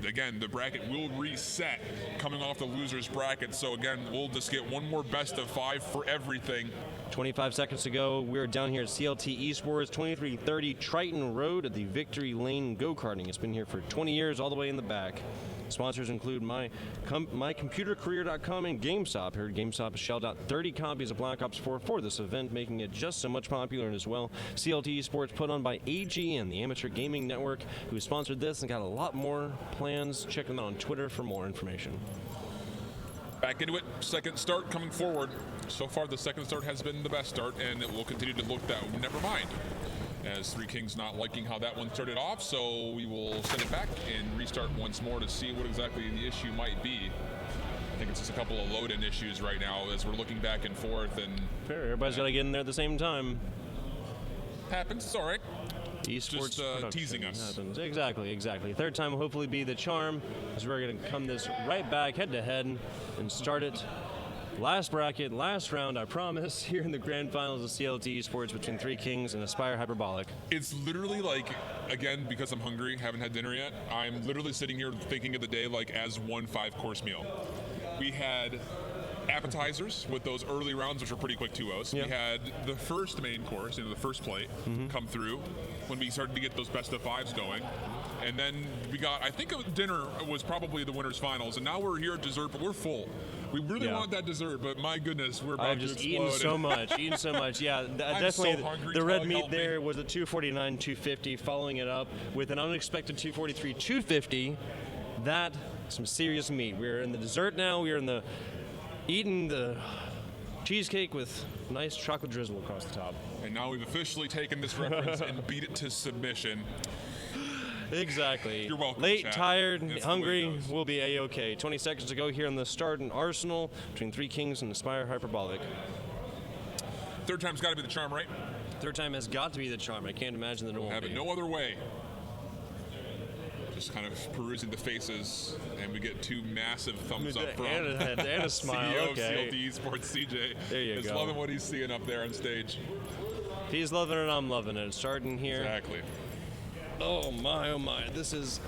again, the bracket will reset coming off the loser's bracket. So again, we'll just get one more best of 5 for everything. 25 seconds to go. We're down here at CLT Esports, 2330 Triton Road at the Victory Lane Go-Karting. It's been here for 20 years, all the way in the back. Sponsors include mycomputercareer.com and GameStop. Heard GameStop has shelled out 30 copies of Black Ops 4 for this event, making it just so much popular as well. CLT Esports put on by AGN, the Amateur Gaming Network, who sponsored this and got a lot more plans. Check them out on Twitter for more information. Back into it, second start coming forward. So far, the second start has been the best start, and it will continue to look that way. Never mind, as 3Kingz not liking how that one started off, so we will send it back and restart once more to see what exactly the issue might be. I think it's just a couple of load-in issues right now as we're looking back and forth. And fair, everybody's got to get in there at the same time. Happens, it's all right. Esports just teasing us. Happens. Exactly. Third time will hopefully be the charm, as we're going to come this right back head-to-head and start it. Last bracket, last round, I promise, here in the grand finals of CLT Esports between 3Kingz and Aspire Hyperbolic. It's literally like, again, because I'm hungry, haven't had dinner yet, I'm literally sitting here thinking of the day like as one 5-course meal. We had appetizers with those early rounds, which were pretty quick 2-0s. Yep. We had the first main course, the first plate, come through when we started to get those best of 5s going. And then we got, I think dinner was probably the winner's finals, and now we're here at dessert, but we're full. We really want that dessert, but my goodness, we're about to explode. I've just eaten so much. Yeah, definitely. So the red meat there was a 249, 250, following it up with an unexpected 243, 250. That, some serious meat. We're in the dessert now. We're in the eating the cheesecake with nice chocolate drizzle across the top. And now we've officially taken this reference and beat it to submission. Exactly. You're welcome, Late, chat. tired, hungry, we'll be A-OK. 20 seconds to go here in the start in Arsenal between 3Kingz and Aspire Hyperbolic. Third time's got to be the charm, right? Third time has got to be the charm. I can't imagine that it won't have be. It no other way. Just kind of perusing the faces, and we get 2 massive thumbs up from and a smile. CEO Okay. of CLT Esports, CJ. There you is go. loving what he's seeing up there on stage. He's loving it, I'm loving it. Starting here. Exactly. Oh my, this is,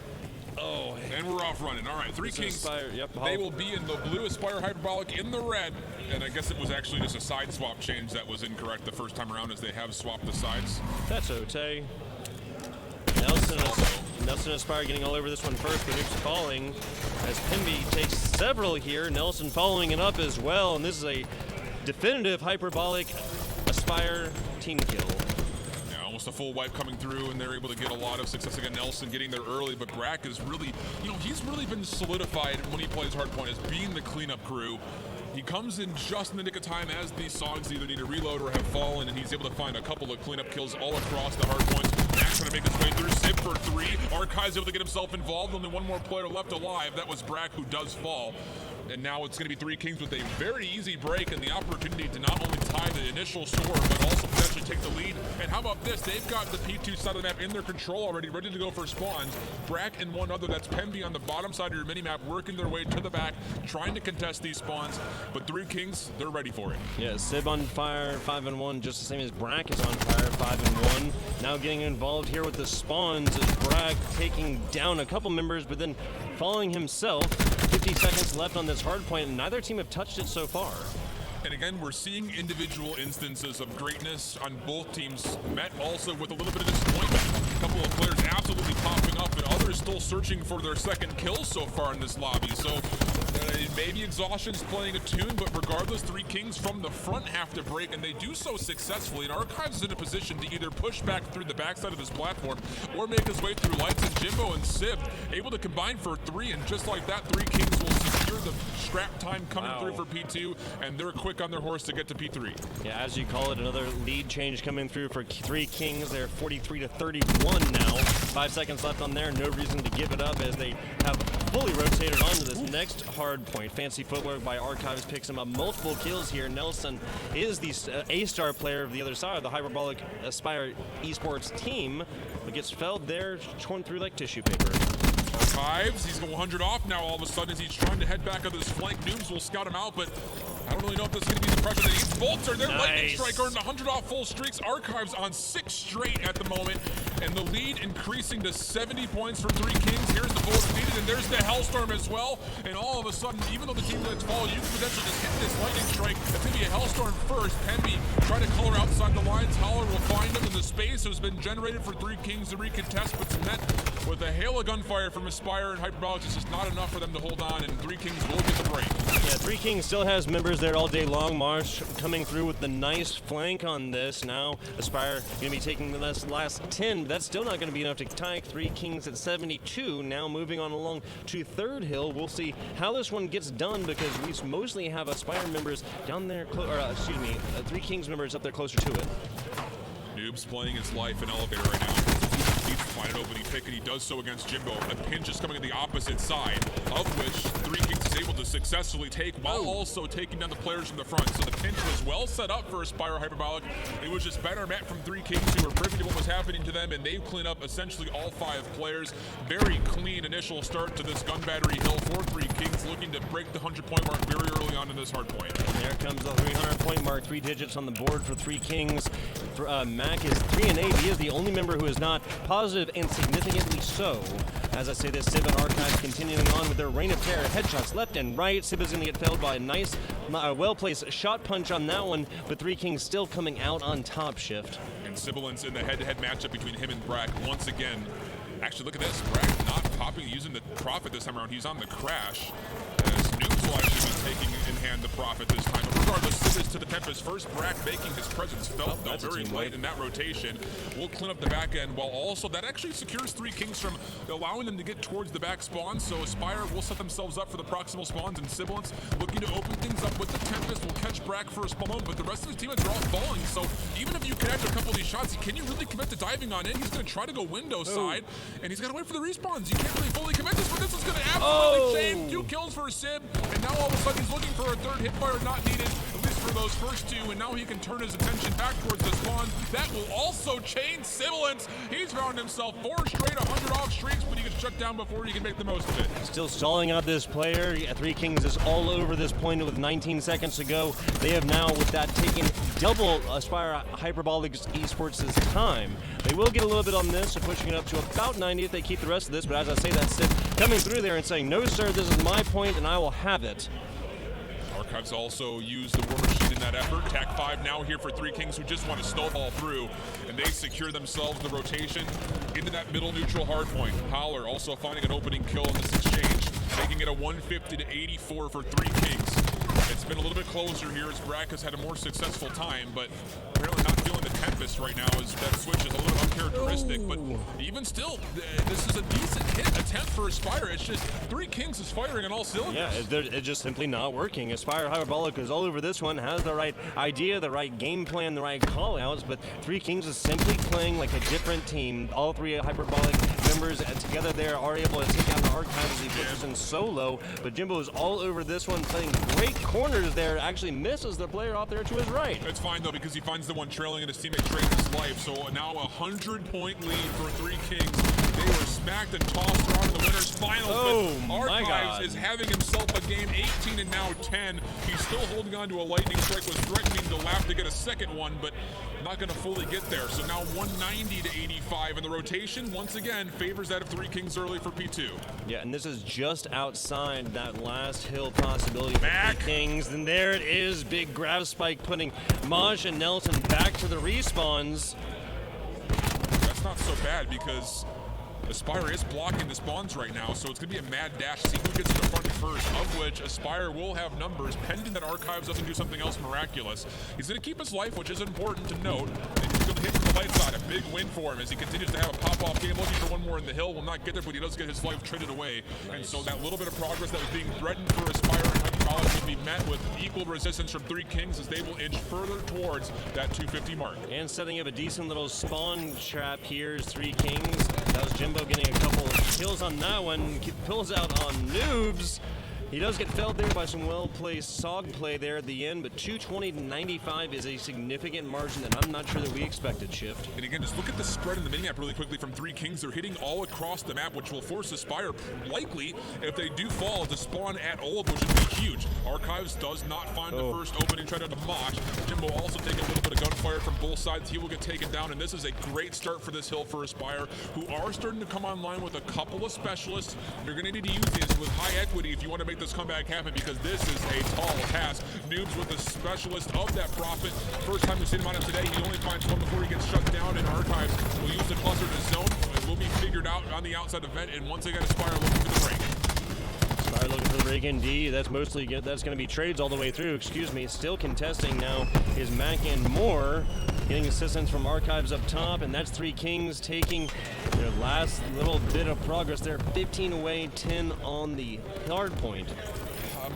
And we're off running. All right, 3Kingz, yep, they will be in the blue, Aspire Hyperbolic in the red, and I guess it was actually just a side swap change that was incorrect the first time around, as they have swapped the sides. That's okay. Nelson Aspire getting all over this one first, but Nukes falling as Pimby takes several here. Nelson following it up as well, and this is a definitive Hyperbolic Aspire team kill. Yeah, almost a full wipe coming through, and they're able to get a lot of success again. Nelson getting there early, but Brack is really, he's really been solidified when he plays hardpoint as being the cleanup crew. He comes in just in the nick of time as these songs either need to reload or have fallen, and he's able to find a couple of cleanup kills all across the hardpoints. Max trying to make his way through. Sib for 3. Archive's able to get himself involved. Only one more player left alive. That was Brack, who does fall. And now it's going to be 3Kingz with a very easy break and the opportunity to not only tie the initial score, but also potentially take the lead. And how about this? They've got the P2 side of the map in their control already, ready to go for spawns. Brack and one other, that's Pemby on the bottom side of your minimap, working their way to the back, trying to contest these spawns. But 3Kingz, they're ready for it. Yeah, Sib on fire, 5-1, just the same as Brack is on fire, 5-1. Now getting involved here with the spawns is Brack taking down a couple members, but then following himself. 50 seconds left on this hard point, and neither team have touched it so far. And again, we're seeing individual instances of greatness on both teams, met also with a little bit of disappointment. A couple of players absolutely popping up, and others still searching for their second kill so far in this lobby. So maybe exhaustion's playing a tune, but regardless, 3Kingz from the front have to break, and they do so successfully. And Archives is in a position to either push back through the backside of his platform or make his way through Lights, and Jimbo and Sib able to combine for 3, and just like that, 3Kingz will secure the scrap time coming through for P2, and they're quick on their horse to get to P3. Yeah, as you call it, another lead change coming through for 3Kingz. They're 43-31 now. 5 seconds left on there. No reason to give it up as they have fully rotated onto this next hard point. Fancy footwork by Archives picks him up multiple kills here. Nelson is the A-star player of the other side of the Hyperbolic Aspire esports team, but gets felled there, torn through like tissue paper. Archives, he's 100 off now all of a sudden as he's trying to head back on this flank. Noobs will scout him out, but I don't really know if that's going to be the pressure that he needs. Bolts are there. Nice. Lightning Strike earned 100 off full streaks. Archives on 6 straight at the moment, and the lead increasing to 70 points for 3Kingz. Here's the bullet needed, and there's the Hellstorm as well. And all of a sudden, even though the team lets fall, you can potentially just hit this Lightning Strike. It's going to be a Hellstorm first. Pemby trying to color outside the lines. Holler will find him, and the space has been generated for 3Kingz to recontest, but it's met with a hail of gunfire from Aspire and Hyperbolics. It's just not enough for them to hold on, and 3Kingz will get the break. Yeah, 3Kingz still has members there all day long. Marsh coming through with the nice flank on this. Now Aspire going to be taking the last 10. But that's still not going to be enough to tie 3Kingz at 72. Now moving on along to third hill. We'll see how this one gets done because we mostly have Aspire members down there, 3Kingz members up there closer to it. Noob's playing his life in elevator right now. Needs to find an opening pick, and he does so against Jimbo. A pinch is coming on the opposite side, of which 3Kingz is able to successfully take while also taking down the players from the front. So the pinch was well set up for Aspire Hyperbolic. It was just better met from 3Kingz, who were privy to what was happening to them, and they clean up essentially all 5 players. Very clean initial start to this gun battery hill for 3Kingz, looking to break the 100-point mark very early on in this hard point. There comes the 300-point mark, 3 digits on the board for 3Kingz. Mac is 3-8. He is the only member who is not positive, and significantly so. As I say this, Sib and Archives continuing on with their reign of terror. Headshots left and right. Sib is going to get felled by a nice, well-placed shot punch on that one, but 3Kingz still coming out on top shift. And Sibilance in the head-to-head matchup between him and Brack once again. Actually, look at this. Brack not popping, using the Prophet this time around. He's on the crash. As Noobs will actually be taking in hand the Prophet this time. But regardless, Sib is to the Tempest first. Brack making his presence felt though very late in that rotation. We'll clean up the back end while also that actually secures 3Kingz from allowing them to get towards the back spawn. So Aspire will set themselves up for the proximal spawns, and Sibilance looking to open things up with the Tempest will catch Brack for a spawn, but the rest of his teammates are all falling. So even if you connect a couple of these shots, can you really commit to diving on in? He's going to try to go window side, and he's got to wait for the respawns. You can't really fully commit this, but this is going to absolutely shame. 2 kills for Sib, and now all of a sudden he's looking for a third hipfire not needed, at least for those first 2, and now he can turn his attention back towards the spawn. That will also chain Sibilance. He's found himself 4 straight 100 off streaks, but he gets shut down before he can make the most of it. Still stalling out this player. 3Kingz is all over this point with 19 seconds to go. They have now, with that, taken double Aspire Hyperbolic Esports' time. They will get a little bit on this, so pushing it up to about 90 if they keep the rest of this, but as I say that, Sid coming through there and saying, no sir, this is my point and I will have it. Archives also used the War Machine in that effort. Tac 5 now here for 3Kingz, who just want to snowball through, and they secure themselves the rotation into that middle neutral hardpoint. Howler also finding an opening kill in this exchange, making it a 150-84 for 3Kingz. It's been a little bit closer here as Brack has had a more successful time, but apparently not feeling the Tempest right now as that switch is a little uncharacteristic. But even still, this is a decent hit attempt for Aspire. It's just 3Kingz is firing on all cylinders. Yeah, it's just simply not working. Aspire Hyperbolic is all over this one, has the right idea, the right game plan, the right call-outs, but 3Kingz is simply playing like a different team. All three Hyperbolic members together there are able to take down the Archive as he pushes in solo, but Jimbo is all over this one, playing great corners there, actually misses the player off there to his right. It's fine though, because he finds the one trailing and his teammate trades his life, so now a 100-point lead for 3Kingz. They were smacked and tossed around in the winner's finals, but Archives is having himself a game 18 and now 10. He's still holding on to a lightning strike, was threatening to lap to get a second one, but not going to fully get there. So now 190 to 85, and the rotation once again favors that of 3Kingz early for P2. Yeah, and this is just outside that last hill possibility for Mac. 3Kingz. And there it is, big grab spike putting Maj and Nelson back to the respawns. That's not so bad because Aspire is blocking the spawns right now, so it's going to be a mad dash to see who gets to the front first, of which Aspire will have numbers, pending that Archives doesn't do something else miraculous. He's going to keep his life, which is important to note, and he's going to hit from the light side. A big win for him as he continues to have a pop-off game, looking for one more in the hill. Will not get there, but he does get his life traded away. And so that little bit of progress that was being threatened for Aspire and Hyperbolic will be met with equal resistance from 3Kingz as they will inch further towards that 250 mark. And setting up a decent little spawn trap here is 3Kingz. That was Jimbo getting a couple of kills on that one. Pulls out on Noobs. He does get felled there by some well-placed SOG play there at the end, but 220 to 95 is a significant margin that I'm not sure that we expected, Shift. And again, just look at the spread in the minimap really quickly from 3Kingz. They're hitting all across the map, which will force Aspire, likely, if they do fall, to spawn at Old, which would be huge. Archives does not find the first opening, try to Mosh. Jimbo also taking a little bit of gunfire from both sides. He will get taken down, and this is a great start for this hill for Aspire, who are starting to come online with a couple of specialists. You're going to need to use these with high equity if you want to make this comeback happen, because this is a tall task. Noobs with the specialist of that Prophet. First time we've seen him on it today, he only finds one before he gets shut down, and Archives will use the cluster to zone. It will be figured out on the outside event, and once again, Aspire looking for the break. Aspire looking for the break indeed. That's mostly good. That's going to be trades all the way through. Excuse me. Still contesting now is Mac and Moore. Getting assistance from Archives up top, and that's 3Kingz taking their last little bit of progress there. 15 away, 10 on the hard point.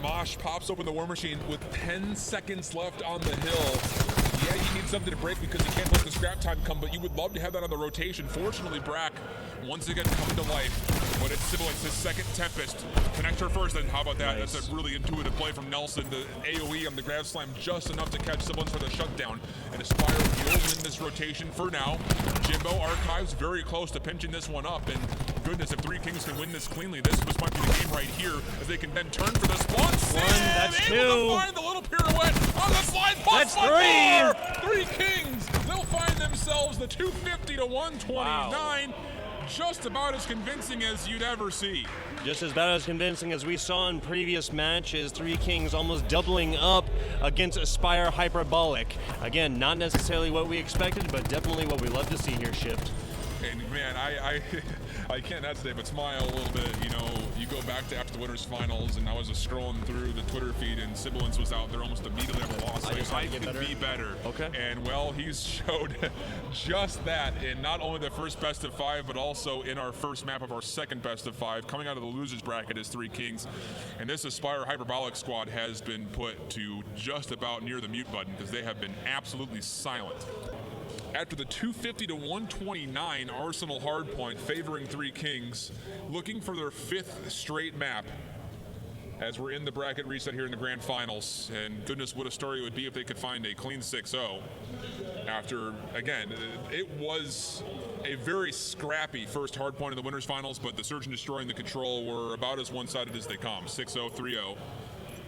Mosh pops open the war machine with 10 seconds left on the hill. Yeah, you need something to break because you can't let the scrap time come, but you would love to have that on the rotation. Fortunately, Brack once again coming to life, but it's Siblings, his second Tempest. Connect her first, and how about that? Nice. That's a really intuitive play from Nelson. The AoE on the grab slam just enough to catch Siblings for the shutdown. And Aspire will win this rotation for now. Jimbo Archives very close to pinching this one up, and goodness, if 3Kingz can win this cleanly, this might be the game right here, as they can then turn for the spawn. That's able two. to find the little pirouette on the slide. That's one three. more. 3Kingz, they'll find themselves the 250 to 129. Wow. Just about as convincing as you'd ever see. Just as bad as convincing as we saw in previous matches. 3Kingz almost doubling up against Aspire Hyperbolic. Again, not necessarily what we expected, but definitely what we love to see here, Shift. And man, I can't not today, but smile a little bit. You know, you go back to after the winners finals, and I was just scrolling through the Twitter feed, and Sibilance was out there almost immediately after the loss. I could be better. Okay. And well, he's showed just that in not only the first best of 5, but also in our first map of our second best of 5. Coming out of the losers bracket is 3Kingz, and this Aspire Hyperbolic squad has been put to just about near the mute button because they have been absolutely silent. After the 250 to 129 Arsenal hardpoint favoring 3Kingz, looking for their 5th straight map as we're in the bracket reset here in the grand finals. And goodness, what a story it would be if they could find a clean 6-0 after, again, it was a very scrappy first hardpoint in the winners finals, but the Surge and Destroy and the Control were about as one-sided as they come, 6-0, 3-0,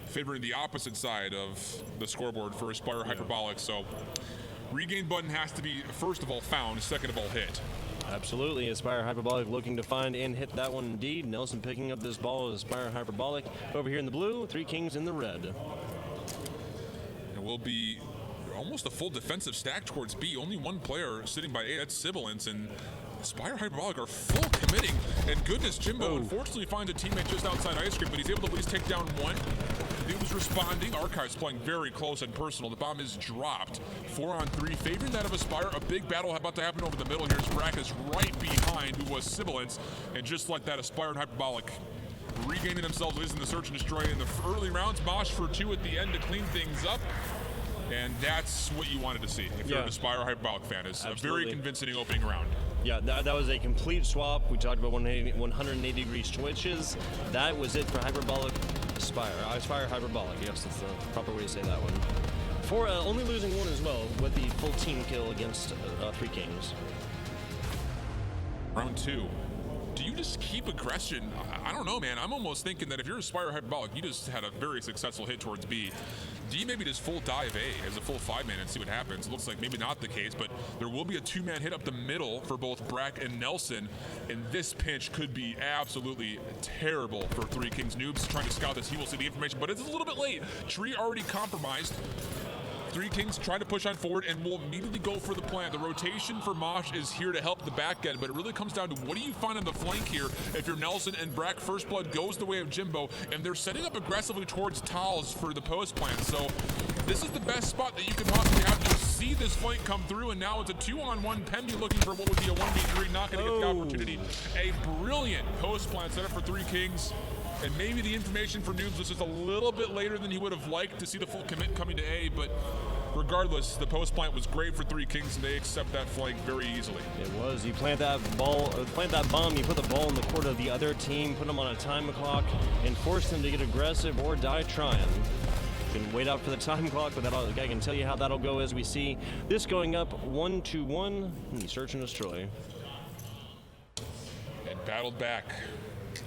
favoring the opposite side of the scoreboard for Aspire Hyperbolic. So regain button has to be, first of all, found, second of all, hit. Absolutely. Aspire Hyperbolic looking to find and hit that one indeed. Nelson picking up this ball as Aspire Hyperbolic over here in the blue, 3Kingz in the red. It will be almost a full defensive stack towards B. Only one player sitting by A, that's Sibilance, and Aspire Hyperbolic are full committing, and goodness, Jimbo unfortunately finds a teammate just outside Ice Cream, but he's able to at least take down one. He was responding. Archives playing very close and personal. The bomb is dropped. 4-on-3, favoring that of Aspire. A big battle about to happen over the middle here. Brack is right behind who was Sibilance, and just like that, Aspire and Hyperbolic regaining themselves, losing the search and destroy in the early rounds. Mosh for 2 at the end to clean things up. And that's what you wanted to see if you're an Aspire Hyperbolic fan. Is a very convincing opening round. Yeah, that was a complete swap. We talked about 180 degree switches. That was it for Hyperbolic Aspire. Aspire Hyperbolic, yes, that's the proper way to say that one. For only losing one as well with the full team kill against 3Kingz. Round 2. Do you just keep aggression? I don't know, man. I'm almost thinking that if you're Aspire Hyperbolic, you just had a very successful hit towards B. Do you maybe just full dive A as a full 5-man and see what happens? It looks like maybe not the case, but there will be a 2-man hit up the middle for both Brack and Nelson, and this pinch could be absolutely terrible for 3Kingz. Noobs trying to scout this. He will see the information, but it's a little bit late. Tree already compromised. 3Kingz trying to push on forward and will immediately go for the plant. The rotation for Mosh is here to help the back end, but it really comes down to what do you find on the flank here if you're Nelson and Brack. First blood goes the way of Jimbo, and they're setting up aggressively towards Tals for the post plant. So this is the best spot that you can possibly have to see this flank come through, and now it's a 2-on-1. Pemby looking for what would be a 1v3, not going to get the opportunity. A brilliant post plant set up for 3Kingz. And maybe the information for Noobs was just a little bit later than he would have liked to see the full commit coming to A, but regardless, the post plant was great for 3Kingz, and they accept that flank very easily. It was. You plant that bomb, you put the ball in the court of the other team, put them on a time clock, and force them to get aggressive or die trying. You can wait out for the time clock, but I can tell you how that'll go as we see this going up 1-1. Search and destroy. And battled back.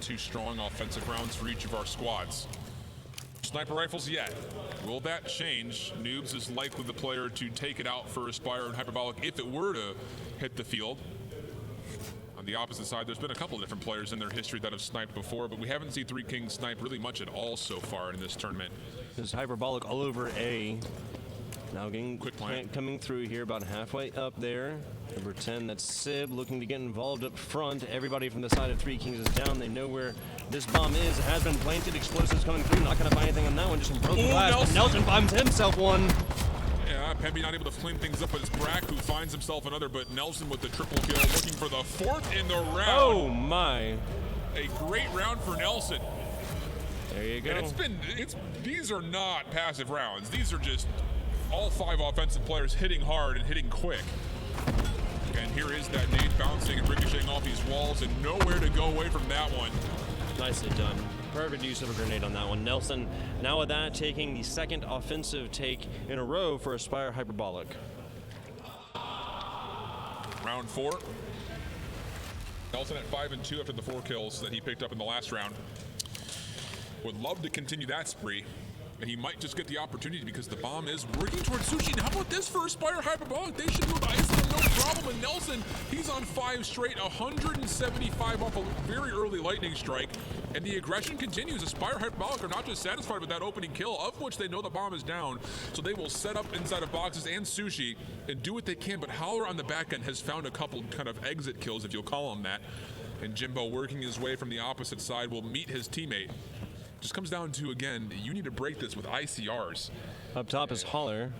2 strong offensive rounds for each of our squads. Sniper rifles yet. Will that change? Noobs is likely the player to take it out for Aspire and Hyperbolic if it were to hit the field. On the opposite side, there's been a couple of different players in their history that have sniped before, but we haven't seen 3Kingz snipe really much at all so far in this tournament. There's Hyperbolic all over A. Now getting quick plant coming through here about halfway up there. Number 10, that's Sib, looking to get involved up front. Everybody from the side of 3Kingz is down. They know where this bomb is. It has been planted. Explosives coming through. Not going to find anything on that one. Just some broken glass. Nelson bombs himself one. Yeah, Pemby not able to clean things up, but it's Brack who finds himself another, but Nelson with the triple kill, looking for the 4th in the round. Oh, my. A great round for Nelson. There you go. And these are not passive rounds. These are just all 5 offensive players hitting hard and hitting quick. And here is that nade bouncing and ricocheting off these walls, and nowhere to go away from that one. Nicely done. Perfect use of a grenade on that one. Nelson, now with that, taking the 2nd offensive take in a row for Aspire Hyperbolic. Round 4. Nelson at 5-2 after the 4 kills that he picked up in the last round. Would love to continue that spree. And he might just get the opportunity because the bomb is working towards Sushi. And how about this for Aspire Hyperbolic? They should move ice them, no problem. And Nelson, he's on 5 straight, 175 off a very early lightning strike. And the aggression continues. Aspire Hyperbolic are not just satisfied with that opening kill, of which they know the bomb is down. So they will set up inside of boxes and Sushi and do what they can. But Howler on the back end has found a couple kind of exit kills, if you'll call them that. And Jimbo, working his way from the opposite side, will meet his teammate. Just comes down to, again, you need to break this with ICRs. Up top is Holler,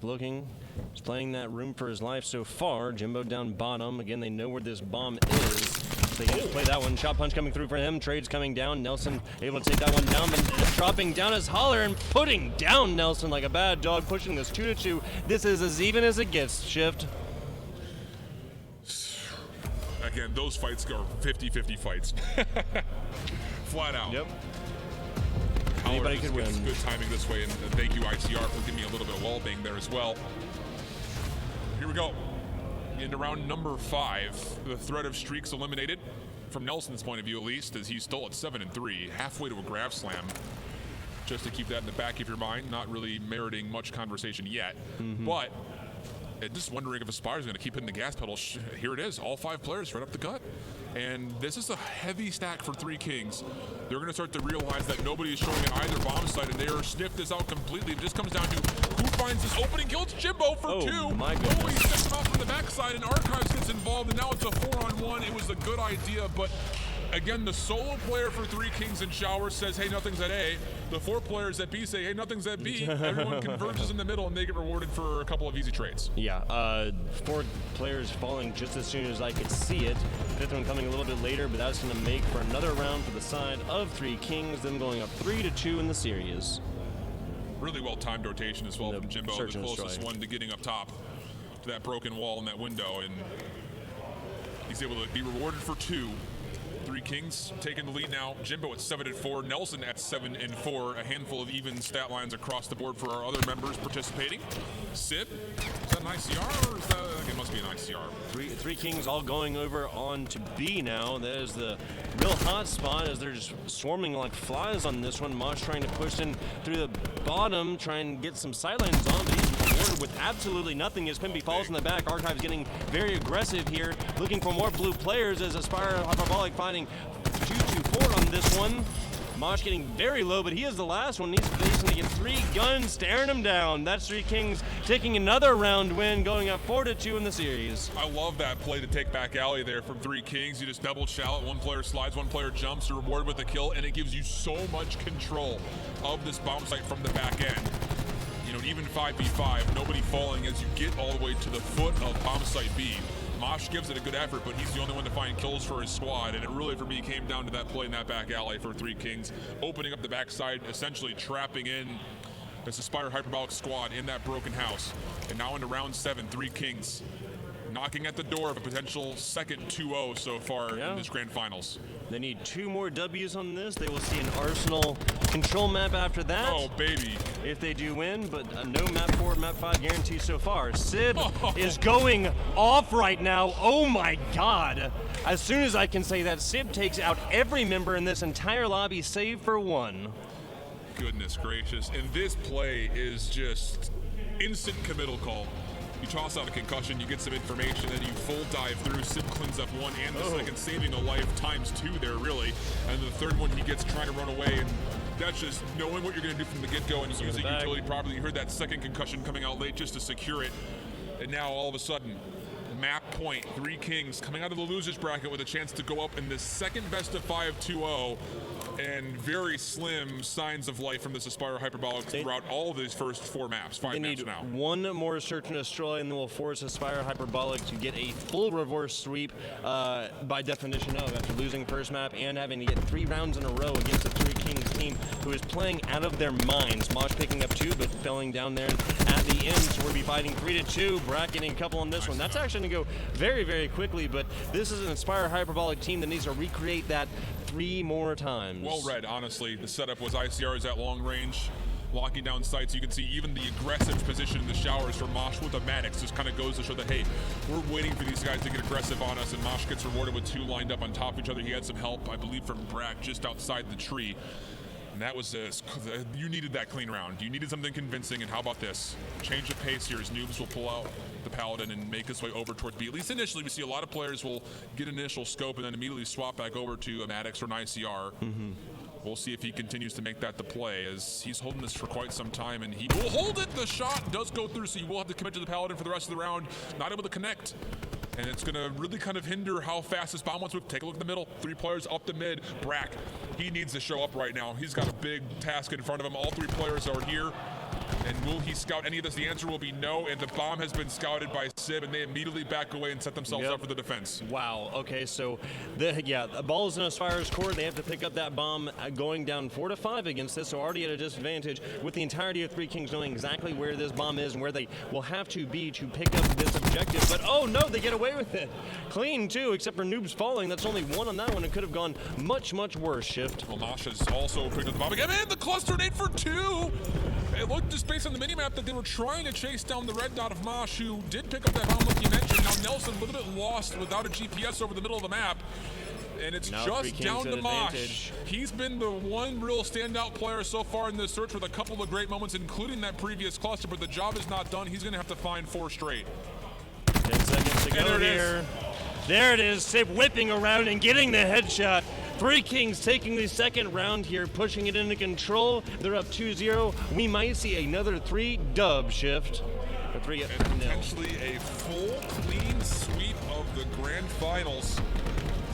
looking, he's playing that room for his life so far. Jimbo down bottom. Again, they know where this bomb is. They can just play that one. Shot punch coming through for him. Trades coming down. Nelson able to take that one down, but dropping down as Holler and putting down Nelson like a bad dog, pushing this 2-2. This is as even as it gets, Shift. Again, those fights are 50-50 fights. Flat out. Yep. Anybody could win. Good timing this way, and thank you, ICR, for giving me a little bit of wall bang there as well. Here we go. Into round number 5. The threat of streaks eliminated, from Nelson's point of view at least, as he's still at 7-3, halfway to a grab slam. Just to keep that in the back of your mind, not really meriting much conversation yet. But just wondering if Aspire's going to keep hitting the gas pedal. Here it is, all 5 players right up the gut. And this is a heavy stack for 3Kingz. They're going to start to realize that nobody is showing at either bomb site, and they are sniffed this out completely. It just comes down to who finds this opening kill. It's Jimbo for 2. My goodness. Nobody steps him out from the backside, and Archives gets involved. involved, and now it's a 4-on-1. It was a good idea, but again, the solo player for 3Kingz in Shower says, hey, nothing's at A. The 4 players at B say, hey, nothing's at B. Everyone converges in the middle, and they get rewarded for a couple of easy trades. Yeah, 4 players falling just as soon as I could see it. 5th one coming a little bit later, but that's going to make for another round for the side of 3Kingz, them going up 3-2 in the series. Really well-timed rotation as well from Jimbo, the closest destroy. one to getting up top to that broken wall in that window, and he's able to be rewarded for 2. 3Kingz taking the lead now. Jimbo at 7-4, Nelson at 7-4. A handful of even stat lines across the board for our other members participating. Sib, is that an ICR or is that? It must be an ICR. 3Kingz all going over on to B now. That is the real hot spot as they're just swarming like flies on this one. Mosh trying to push in through the bottom, trying to get some sidelines on, but he's rewarded with absolutely nothing as Pimpy falls in the back. Archive's getting very aggressive here, looking for more blue players as Aspire Hyperbolic finding 2-2-4 on this one. Mosh getting very low, but he is the last one. He's facing to get 3 guns staring him down. That's 3Kingz taking another round win, going up 4-2 in the series. I love that play to take back alley there from 3Kingz. You just double shallot, one player slides, one player jumps, you're rewarded with a kill, and it gives you so much control of this bomb site from the back end. You know, even 5v5, nobody falling as you get all the way to the foot of bomb site B. Mosh gives it a good effort, but he's the only one to find kills for his squad, and it really, for me, came down to that play in that back alley for 3Kingz, opening up the backside, essentially trapping in this Aspire Hyperbolic squad in that broken house. And now into round 7, 3Kingz knocking at the door of a potential second 2-0 so far in this grand finals. They need 2 more W's on this. They will see an Arsenal control map after that. Oh, baby. If they do win, but no map 4, map 5 guarantee so far. Sib is going off right now. Oh my God. As soon as I can say that, Sib takes out every member in this entire lobby save for 1. Goodness gracious. And this play is just instant committal call. You toss out a concussion, you get some information, and you full dive through. Sib cleans up 1 and the second, saving a life times 2 there, really. And the third one he gets trying to run away, and that's just knowing what you're going to do from the get-go and using utility properly. You heard that second concussion coming out late just to secure it. And now all of a sudden, map point, 3Kingz coming out of the losers bracket with a chance to go up in the second best of 5 2-0. And very slim signs of life from this Aspire Hyperbolic throughout all of these first 4 maps, 5 maps now. 1 more search and destroy, and then will force Aspire Hyperbolic to get a full reverse sweep by definition of after losing first map and having to get 3 rounds in a row against the 3Kingz team who is playing out of their minds. Mosh picking up 2, but falling down there at the end, so we'll be fighting 3-2, bracketing a couple on this one. That's actually going to go very, very quickly, but this is an Aspire Hyperbolic team that needs to recreate that 3 more times. Well read, honestly. The setup was ICRs at long range, locking down sites. You can see even the aggressive position in the showers for Mosh with the Maddox just kind of goes to show that, hey, we're waiting for these guys to get aggressive on us, and Mosh gets rewarded with 2 lined up on top of each other. He had some help, I believe, from Brack just outside the tree. And that was, you needed that clean round. You needed something convincing, and how about this? Change of pace here as Noobs will pull out the Paladin and make his way over towards B. At least initially, we see a lot of players will get initial scope and then immediately swap back over to a Maddox or an ICR. We'll see if he continues to make that the play, as he's holding this for quite some time, and he will hold it. The shot does go through, so you will have to commit to the Paladin for the rest of the round. Not able to connect. And it's going to really kind of hinder how fast this bomb wants to move. Take a look at the middle. 3 players up the mid. Brack, he needs to show up right now. He's got a big task in front of him. All 3 players are here. And will he scout any of this? The answer will be no, and the bomb has been scouted by Sib, and they immediately back away and set themselves up for the defense. Wow, okay, so the ball is in Aspire's court. They have to pick up that bomb going down 4-5 against this, so already at a disadvantage with the entirety of 3Kingz knowing exactly where this bomb is and where they will have to be to pick up this objective. But oh no, they get away with it. Clean too, except for Noobs falling. That's only 1 on that one. It could have gone much, much worse, Shift. Well, Mosh has also picked up the bomb again, and the cluster nade for 2. It looked just based on the minimap that they were trying to chase down the red dot of Mosh, who did pick up that bomb like you mentioned. Now Nelson a little bit lost without a GPS over the middle of the map. And it's now just down to Mosh. He's been the one real standout player so far in this search with a couple of great moments, including that previous cluster, but the job is not done. He's going to have to find 4 straight. 10 seconds to go here. There it is, Sib whipping around and getting the headshot. 3Kingz taking the second round here, pushing it into control. They're up 2-0. We might see another 3-dub Shift. Or 3 and potentially a full clean sweep of the grand finals.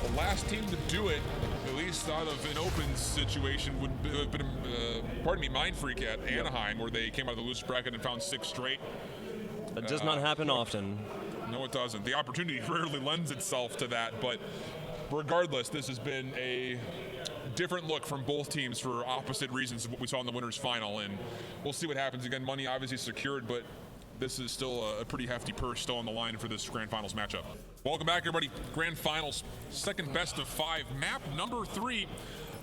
The last team to do it, at least out of an open situation, would have been, Mind Freak at Anaheim, where they came out of the loser bracket and found 6 straight. That does not happen often. No, it doesn't. The opportunity rarely lends itself to that, but regardless, this has been a different look from both teams for opposite reasons of what we saw in the winners final, and we'll see what happens. Again, money obviously secured, but this is still a pretty hefty purse still on the line for this grand finals matchup. Welcome back, everybody. Grand finals, second best of 5, map number 3.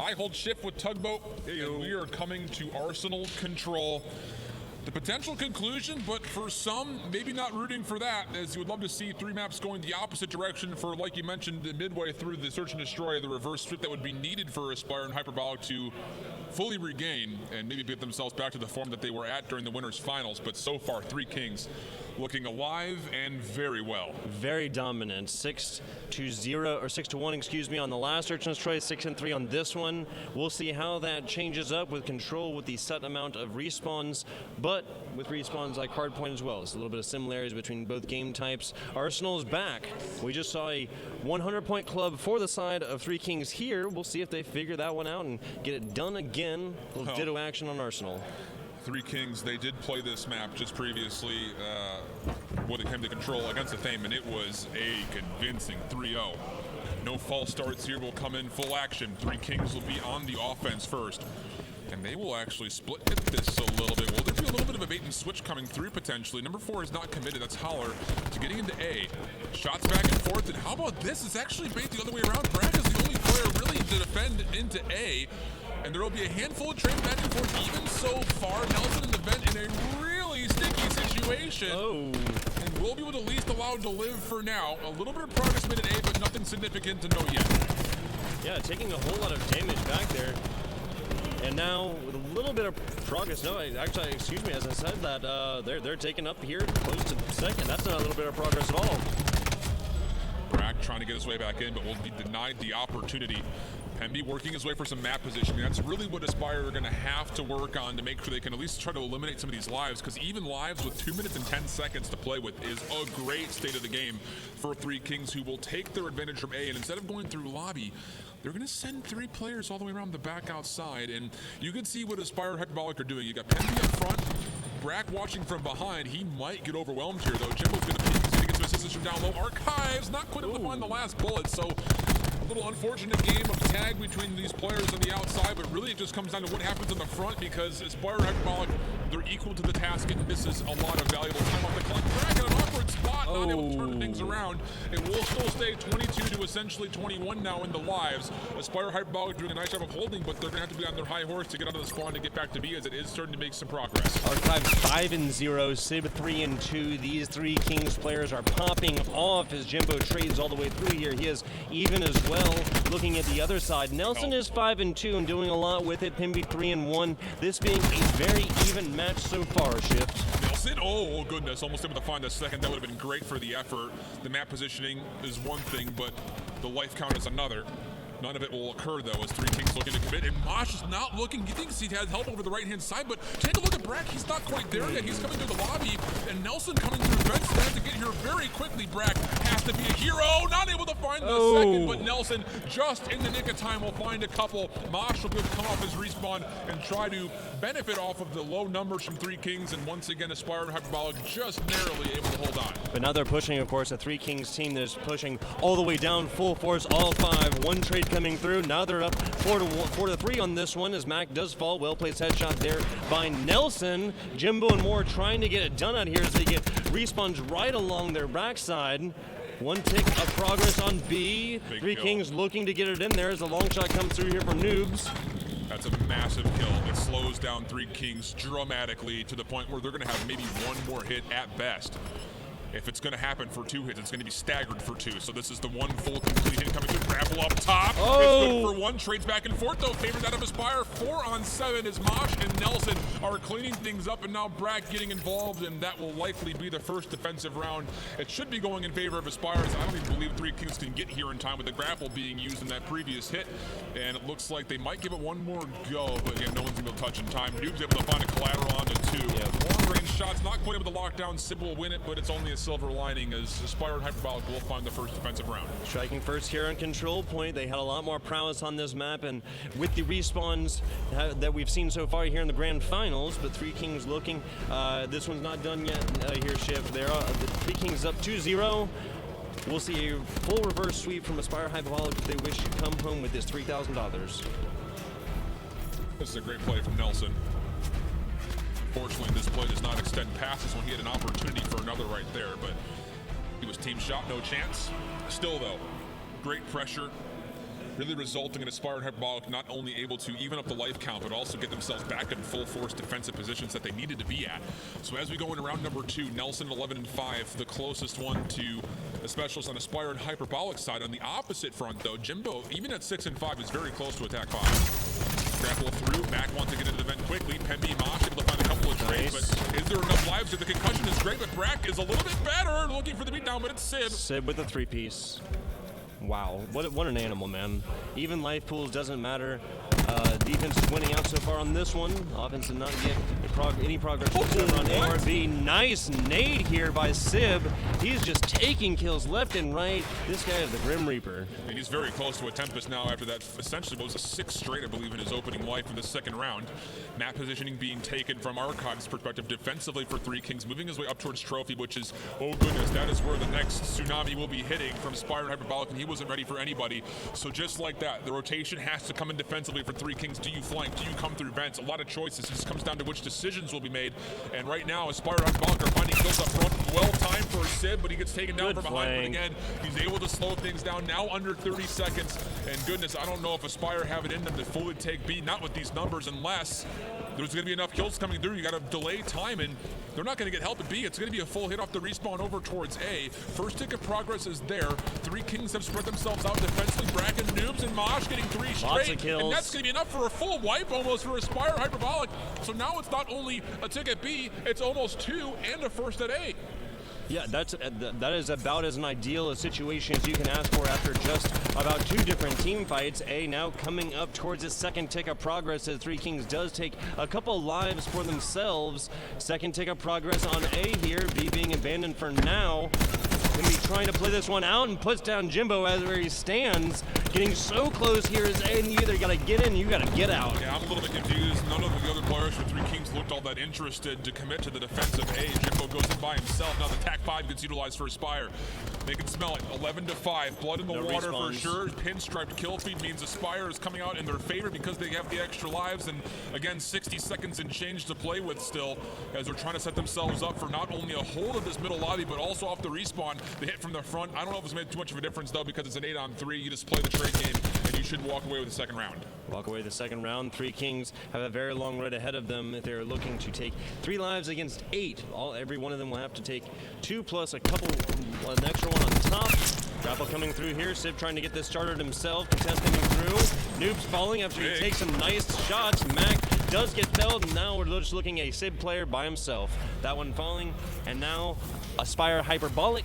I hold shift with Tugboat, and we are coming to Arsenal control. The potential conclusion, but for some, maybe not rooting for that, as you would love to see 3 maps going the opposite direction for, like you mentioned, midway through the search and destroy, the reverse sweep that would be needed for Aspire and Hyperbolic to fully regain and maybe get themselves back to the form that they were at during the winners finals. But so far, 3Kingz looking alive and very well. Very dominant. 6-0 or 6-1, excuse me, on the last search and destroy. 6-3 on this one. We'll see how that changes up with control with the set amount of respawns, but with respawns like Hardpoint as well. There's a little bit of similarities between both game types. Arsenal's back. We just saw a 100-point club for the side of 3Kingz here. We'll see if they figure that one out and get it done again. A little ditto action on Arsenal. 3Kingz, they did play this map just previously when it came to control against the Thame, and it was a convincing 3-0. No false starts here. Will come in full action. 3Kingz will be on the offense first, and they will actually split hit this a little bit. Will there be a little bit of a bait and switch coming through potentially? Number 4 is not committed. That's Holler to getting into A. Shots back and forth, and how about this? It's actually bait the other way around. Brad is the only player really to defend into A. And there will be a handful of trade back and forth. Even so far, Nelson in the vent in a really sticky situation. And will be able to at least allowed to live for now. A little bit of progress made at A, but nothing significant to note yet. Yeah, taking a whole lot of damage back there. And now with a little bit of progress. No, actually, excuse me, as I said that, they're taking up here close to second. That's not a little bit of progress at all. Brack trying to get his way back in, but will be denied the opportunity. Pemby working his way for some map positioning. That's really what Aspire are going to have to work on to make sure they can at least try to eliminate some of these lives, because even lives with 2 minutes and 10 seconds to play with is a great state of the game for 3Kingz, who will take their advantage from A, and instead of going through lobby, they're going to send 3 players all the way around the back outside, and you can see what Aspire and Hyperbolic are doing. You got Pemby up front, Brack watching from behind. He might get overwhelmed here, though. Jimbo's going to peek. He's going to get some assistance from down low. Archives not quite able to find the last bullet, so a little unfortunate game of tag between these players on the outside, but really it just comes down to what happens in the front, because Aspire and Hyperbolic, they're equal to the task and misses a lot of valuable time off the clock. Brack in an awkward spot, not able to turn things around. It will still stay 22 to essentially 21 now in the lives. Aspire Hyperbolic doing a nice job of holding, but they're going to have to be on their high horse to get out of the spawn to get back to B, as it is starting to make some progress. Archives 5-0, Sib 3-2. These 3Kingz players are popping off as Jimbo trades all the way through here. He is even as well. Looking at the other side, Nelson is 5-2 and doing a lot with it. Pimby 3-1. This being a very even match so far. Shift. Nelson, oh goodness, almost able to find the second. That would have been great for the effort. The map positioning is one thing, but the life count is another. None of it will occur, though, as 3Kingz looking to commit. And Mosh is not looking. He thinks he has help over the right-hand side, but take a look at Brack. He's not quite there yet. He's coming through the lobby, and Nelson coming through vents. They have to get here very quickly. Brack has to be a hero. Not able to find the second, but Nelson, just in the nick of time, will find a couple. Mosh will be able to come off his respawn and try to benefit off of the low numbers from 3Kingz, and once again, Aspire and Hyperbolic just narrowly able to hold on. But now they're pushing, of course, a 3Kingz team that is pushing all the way down, full force, all 5. One trade coming through. Now they're up 4-3 on this one as Mac does fall. Well-placed headshot there by Nelson. Jimbo and Moore trying to get it done out here as they get respawns right along their backside. One tick of progress on B. 3Kingz looking to get it in there as the long shot comes through here from Noobs. That's a massive kill. It slows down 3Kingz dramatically to the point where they're going to have maybe one more hit at best. If it's going to happen for 2 hits, it's going to be staggered for 2. So this is the one full complete hit coming through. Grapple up top. It's good for 1. Trades back and forth, though. Favored out of Aspire. 4 on 7 as Mosh and Nelson are cleaning things up, and now Brack getting involved, and that will likely be the first defensive round. It should be going in favor of Aspire, as I don't even believe 3Kingz can get here in time with the grapple being used in that previous hit. And it looks like they might give it one more go, but again, no one's going to be able to touch in time. Noob's able to find a collateral onto 2. Yeah. mid-range shots, not quite able to lock down. Sib will win it, but it's only a silver lining as Aspire and Hyperbolic will find the first defensive round. Striking first here on control point. They had a lot more prowess on this map, and with the respawns that we've seen so far here in the grand finals, but 3Kingz looking, this one's not done yet here, Shiv. The 3Kingz up 2-0. We'll see a full reverse sweep from Aspire Hyperbolic if they wish to come home with this $3,000. This is a great play from Nelson. Fortunately, this play does not extend past this one. He had an opportunity for another right there, but he was team shot, no chance. Still, though, great pressure, really resulting in Aspire and Hyperbolic not only able to even up the life count, but also get themselves back in full force defensive positions that they needed to be at. So as we go into round number 2, Nelson 11-5, the closest one to a specialist on Aspire and Hyperbolic side. On the opposite front, though, Jimbo, even at 6-5, is very close to attack 5. Grapple through, Mac wants to get into the vent quickly. Pemby, Mosh able to find a couple of trades, but is there enough lives? The concussion is great, but Brack is a little bit better, looking for the beatdown, but it's Sib. Sib with a 3-piece. Wow, what an animal, man. Even life pools doesn't matter. Defense is winning out so far on this one. Offense did not get any progress whatsoever on ARB. Nice nade here by Sib. He's just taking kills left and right. This guy is the Grim Reaper. And he's very close to a Tempest now after that essentially was a 6 straight, I believe, in his opening life in the second round. Map positioning being taken from Archive's perspective defensively for 3Kingz, moving his way up towards Trophy, which is, oh goodness, that is where the next tsunami will be hitting from Spire and Hyperbolic, and he wasn't ready for anybody. So just like that, the rotation has to come in defensively for 3Kingz. Do you flank? Do you come through vents? A lot of choices. It just comes down to which decisions will be made. And right now, Aspire and Hyperbolic are finding kills up front. Well timed for Sib, but he gets taken down from behind. But again, he's able to slow things down now under 30 seconds. And goodness, I don't know if Aspire have it in them to fully take B, not with these numbers, unless there's going to be enough kills coming through. You got to delay time, and they're not going to get help at B. It's going to be a full hit off the respawn over towards A. First tick of progress is there. 3Kingz have spread themselves out defensively. Bracken, Noobs, and Mosh getting 3 straight. Lots of kills. And that's going to be enough for a full wipe almost for Aspire Hyperbolic. So now it's not only a tick at B, it's almost 2 and a first at A. Yeah, that is about as an ideal a situation as you can ask for after just about 2 different team fights. A now coming up towards its second tick of progress as 3Kingz does take a couple lives for themselves. Second tick of progress on A here. B being abandoned for now. Gonna be trying to play this one out and puts down Jimbo as where he stands. Getting so close here is A, and you either gotta get in, you gotta get out. Yeah, I'm a little bit confused. None of the other players for 3Kingz looked all that interested to commit to the defensive A. Jimbo goes in by himself. Now the TAC 5 gets utilized for Aspire. They can smell it. 11-5. Blood in the water for sure. Pinstriped kill feed means Aspire is coming out in their favor because they have the extra lives. And again, 60 seconds and change to play with still as they're trying to set themselves up for not only a hold of this middle lobby, but also off the respawn. The hit from the front. I don't know if it's made too much of a difference though because it's an 8-on-3. You just play the trade game and you should walk away with the second round. Walk away the second round. 3Kingz have a very long road ahead of them if they're looking to take 3 lives against 8. Every one of them will have to take 2 plus an extra one on top. Grapple coming through here. Sib trying to get this started himself. Contesting through. Noobs falling after he takes some nice shots. Mac does get felled, and now we're just looking at a Sib player by himself. That one falling, and now Aspire Hyperbolic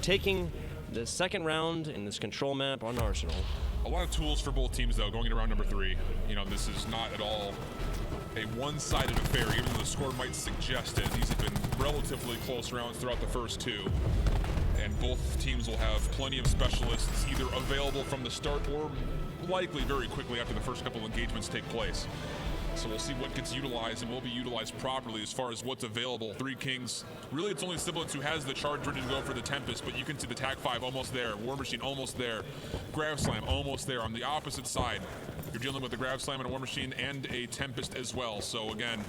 taking the second round in this control map on Arsenal. A lot of tools for both teams, though, going into round number 3. You know, this is not at all a one-sided affair, even though the score might suggest it. These have been relatively close rounds throughout the first 2. And both teams will have plenty of specialists either available from the start or likely very quickly after the first couple of engagements take place. So we'll see what gets utilized and will be utilized properly as far as what's available. 3Kingz, really it's only Siblings who has the charge ready to go for the Tempest, but you can see the TAC 5 almost there, War Machine almost there, Grav Slam almost there. On the opposite side, you're dealing with the Grav Slam and a War Machine and a Tempest as well. So again,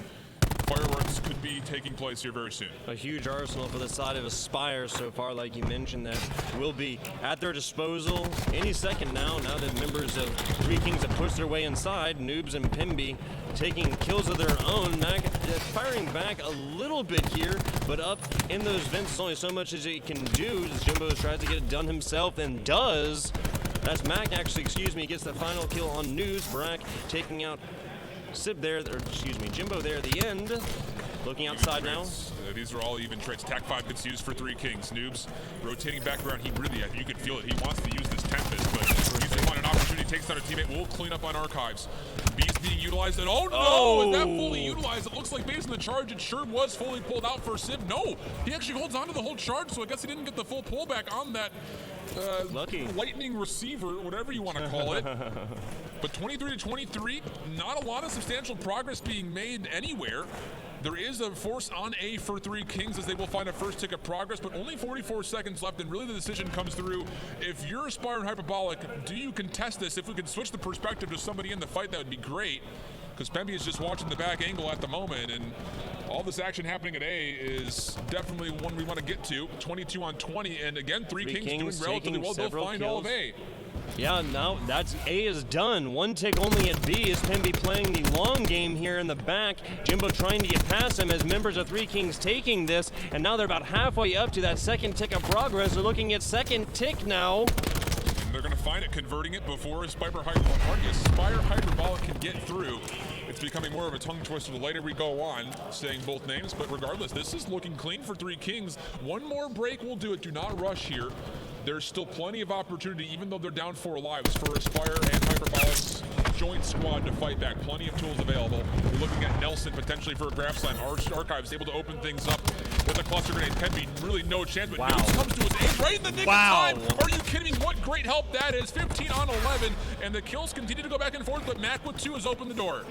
fireworks could be taking place here very soon. A huge arsenal for the side of Aspire so far, like you mentioned, that will be at their disposal any second now that members of 3Kingz have pushed their way inside. Noobs and Pimby taking kills of their own. Mac firing back a little bit here, but up in those vents, there's only so much as he can do as Jimbo tries to get it done himself and does. That's Mac actually, gets the final kill on Noobs. Brack taking out Sib there, Jimbo there at the end. Looking outside now. These are all even traits. TAC 5 gets used for 3Kingz. Noobs rotating back around. You can feel it. He wants to use this Tempest, but he's going to find an opportunity to takes down a teammate. We'll clean up on Archives. B's being utilized, and oh no! Is that fully utilized? It looks like based on the charge, it sure was fully pulled out for Sib. No, he actually holds on to the whole charge, so I guess he didn't get the full pullback on that lucky lightning receiver, whatever you want to call it. But 23-23, not a lot of substantial progress being made anywhere. There is a force on A for 3Kingz as they will find a first tick of progress, but only 44 seconds left, and really the decision comes through. If you're Aspire and Hyperbolic, do you contest this? If we could switch the perspective to somebody in the fight, that would be great, because Pemby is just watching the back angle at the moment, and all this action happening at A is definitely one we want to get to. 22 on 20, and again, 3Kingz doing relatively well. They'll find kills. All of A. Yeah, now that's A is done. One tick only at B is Pemby playing the long game here in the back. Jimbo trying to get past him as members of 3Kingz taking this, and now they're about halfway up to that second tick of progress. They're looking at second tick now. And they're going to find it, converting it before Aspire Hyperbolic can get through. It's becoming more of a tongue twister the later we go on, saying both names, but regardless, this is looking clean for 3Kingz. One more break will do it. Do not rush here. There's still plenty of opportunity, even though they're down 4 lives, for Aspire and Hyperbolic's joint squad to fight back. Plenty of tools available. We're looking at Nelson potentially for a grab slam. Archives able to open things up with a cluster grenade. Pemby really no chance, but News comes to his aid right in the nick of time. Are you kidding me? What great help that is. 15 on 11, and the kills continue to go back and forth, but Mac with 2 has opened the door.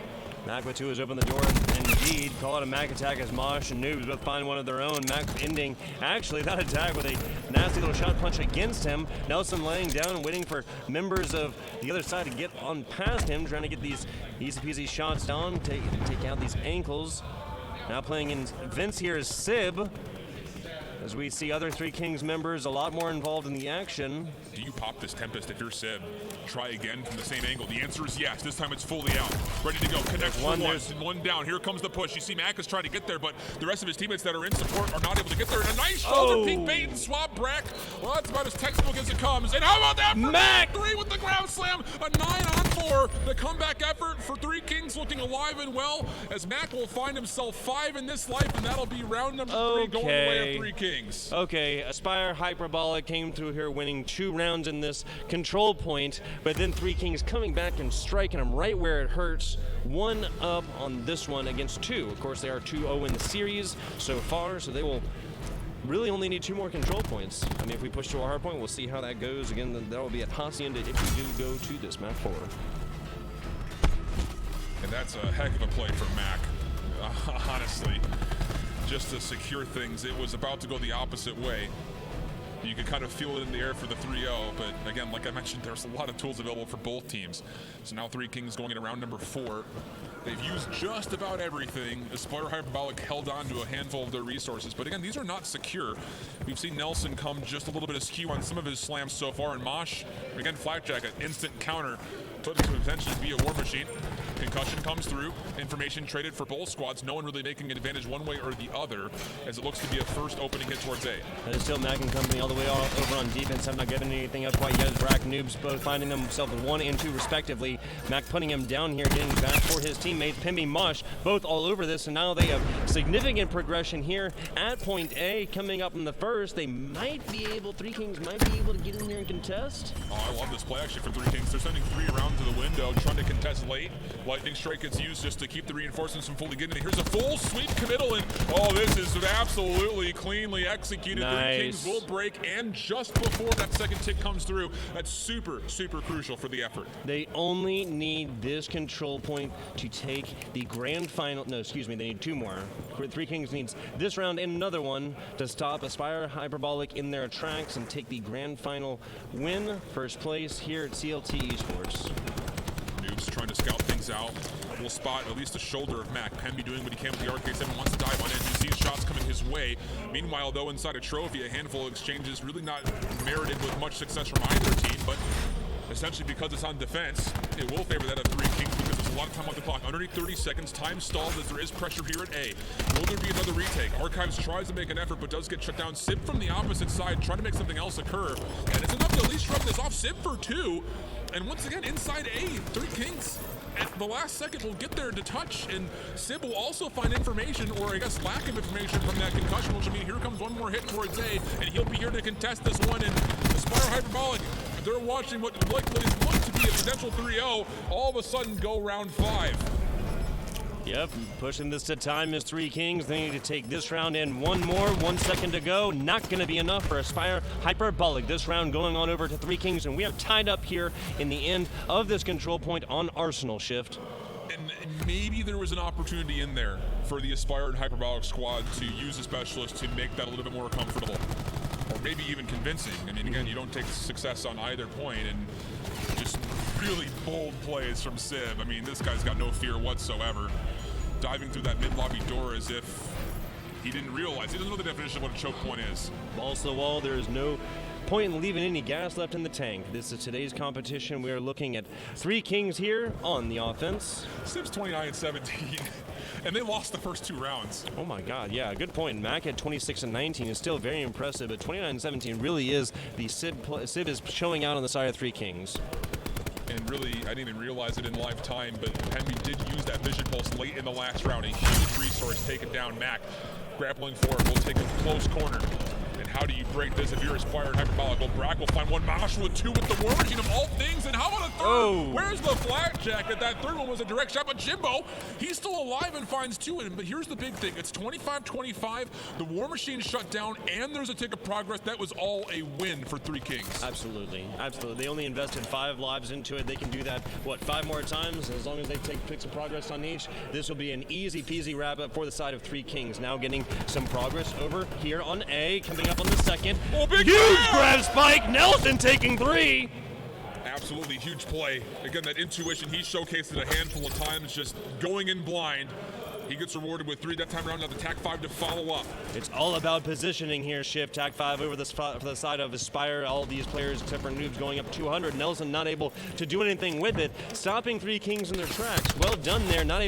Mac with 2 has opened the door, indeed. Call it a Mac attack as Mosh and Noobs both find one of their own. Mac ending, actually, that attack with a nasty little shot punch against him. Nelson laying down and waiting for members of the other side to get on past him, trying to get these easy peasy shots down, take out these ankles. Now playing in Vince here is Sib, as we see other 3Kingz members a lot more involved in the action. Do you pop this Tempest if you're Sib? Try again from the same angle. The answer is yes. This time it's fully out. Ready to go. Connect for one down. Here comes the push. You see Mac is trying to get there, but the rest of his teammates that are in support are not able to get there. And a nice shoulder peek bait and swap Brack. Well, that's about as textbook as it comes. And how about that for Mac? 3 with the ground slam. A 9 on 4. The comeback effort for 3Kingz looking alive and well, as Mac will find himself 5 in this life, and that'll be round number 3 going the way of 3Kingz. Okay, Aspire Hyperbolic came through here winning 2 rounds in this control point, but then 3Kingz coming back and striking them right where it hurts. 1 up on this one against 2. Of course, they are 2-0 in the series so far, so they will really only need 2 more control points. I mean, if we push to a hard point, we'll see how that goes. Again, that will be at Hacienda if we do go to this map 4. And that's a heck of a play for Mac, honestly. Just to secure things, it was about to go the opposite way. You could kind of feel it in the air for the 3-0, but again, like I mentioned, there's a lot of tools available for both teams. So now 3Kingz going into round number 4. They've used just about everything. Aspire Hyperbolic held on to a handful of their resources, but again, these are not secure. We've seen Nelson come just a little bit askew on some of his slams so far, and Mosh, again, Flakjack, an instant counter, put him to potentially be a war machine. Concussion comes through. Information traded for both squads. No one really making an advantage one way or the other, as it looks to be a first opening hit towards A. That is still Mac and company all the way over on defense. Have not given anything up quite yet. As Brack Noobs both finding themselves 1 and 2 respectively. Mac putting him down here, getting back for his teammates. Pemby, Mosh, both all over this, and now they have significant progression here at point A. Coming up in the first, they might be able, 3Kingz might be able to get in there and contest. Oh, I love this play actually for 3Kingz. They're sending 3 around to the window, trying to contest late. Lightning strike gets used just to keep the reinforcements from fully getting in. Here's a full sweep committal, and oh, this is absolutely cleanly executed. Nice. 3Kingz will break, and just before that second tick comes through, that's super crucial for the effort. They only need this control point to take the grand final. No, excuse me, they need 2 more. 3Kingz needs this round and another one to stop Aspire Hyperbolic in their tracks and take the grand final win. First place here at CLT Esports. Noobs trying to scout things out. We'll spot at least the shoulder of Mac. Pemby doing what he can with the RK7, wants to dive on it. He sees shots coming his way. Meanwhile, though, inside a trophy, a handful of exchanges really not merited with much success from either team, but essentially because it's on defense, it will favor that of 3Kingz because there's a lot of time on the clock. Underneath 30 seconds, time stalled as there is pressure here at A. Will there be another retake? Archives tries to make an effort but does get shut down. Sib from the opposite side trying to make something else occur, and it's enough to at least shrug this off. Sib for 2, and once again inside A, 3Kingz at the last second will get there to touch, and Sib will also find information, or I guess lack of information, from that concussion, which will mean here comes one more hit towards A, and he'll be here to contest this one. And Aspire Hyperbolic, they're watching what likely looked to be potential 3-0, all of a sudden go round 5. Yep, pushing this to time is 3Kingz. They need to take this round in one more. 1 second to go. Not going to be enough for Aspire Hyperbolic. This round going on over to 3Kingz, and we are tied up here in the end of this control point on Arsenal shift. And maybe there was an opportunity in there for the Aspire and Hyperbolic squad to use a specialist to make that a little bit more comfortable. Or maybe even convincing. I mean, again, you don't take success on either point, and just really bold plays from Civ. I mean, this guy's got no fear whatsoever. Diving through that mid-lobby door as if he didn't realize. He doesn't know the definition of what a choke point is. Balls to the wall. There is no point in leaving any gas left in the tank. This is today's competition. We are looking at 3Kingz here on the offense. Civ's 29-17, and they lost the first 2 rounds. Oh my God, yeah, good point. Mac at 26-19 is still very impressive, but 29-17 really is the Civ is showing out on the side of 3Kingz. And really, I didn't even realize it in live time, but Henry did use that vision pulse late in the last round. A huge resource taken down. Mac grappling forward, will take a close corner. And how do you break this if you're Aspire Hyperbolic? Well, Brack will find one. Mosh with 2 with the War Machine of all things. And how about a third? Oh. Where's the flak jacket? That third one was a direct shot, but Jimbo, he's still alive and finds 2. But here's the big thing. It's 25-25. The War Machine shut down, and there's a tick of progress. That was all a win for 3Kingz. Absolutely, absolutely. They only invested 5 lives into it. They can do that, what, 5 more times? As long as they take picks of progress on each, this will be an easy peasy wrap up for the side of 3Kingz. Now getting some progress over here on A, coming up on the second. Oh, big huge grab spike. Nelson taking 3. Absolutely huge play. Again, that intuition, he showcased it a handful of times, just going in blind. He gets rewarded with 3 that time around. Now the TAC 5 to follow up. It's all about positioning here. Shift TAC 5 over the spot for the side of Aspire. All these players, except for Noobs, going up 200. Nelson not able to do anything with it, stopping 3Kingz in their tracks. Well done there. Not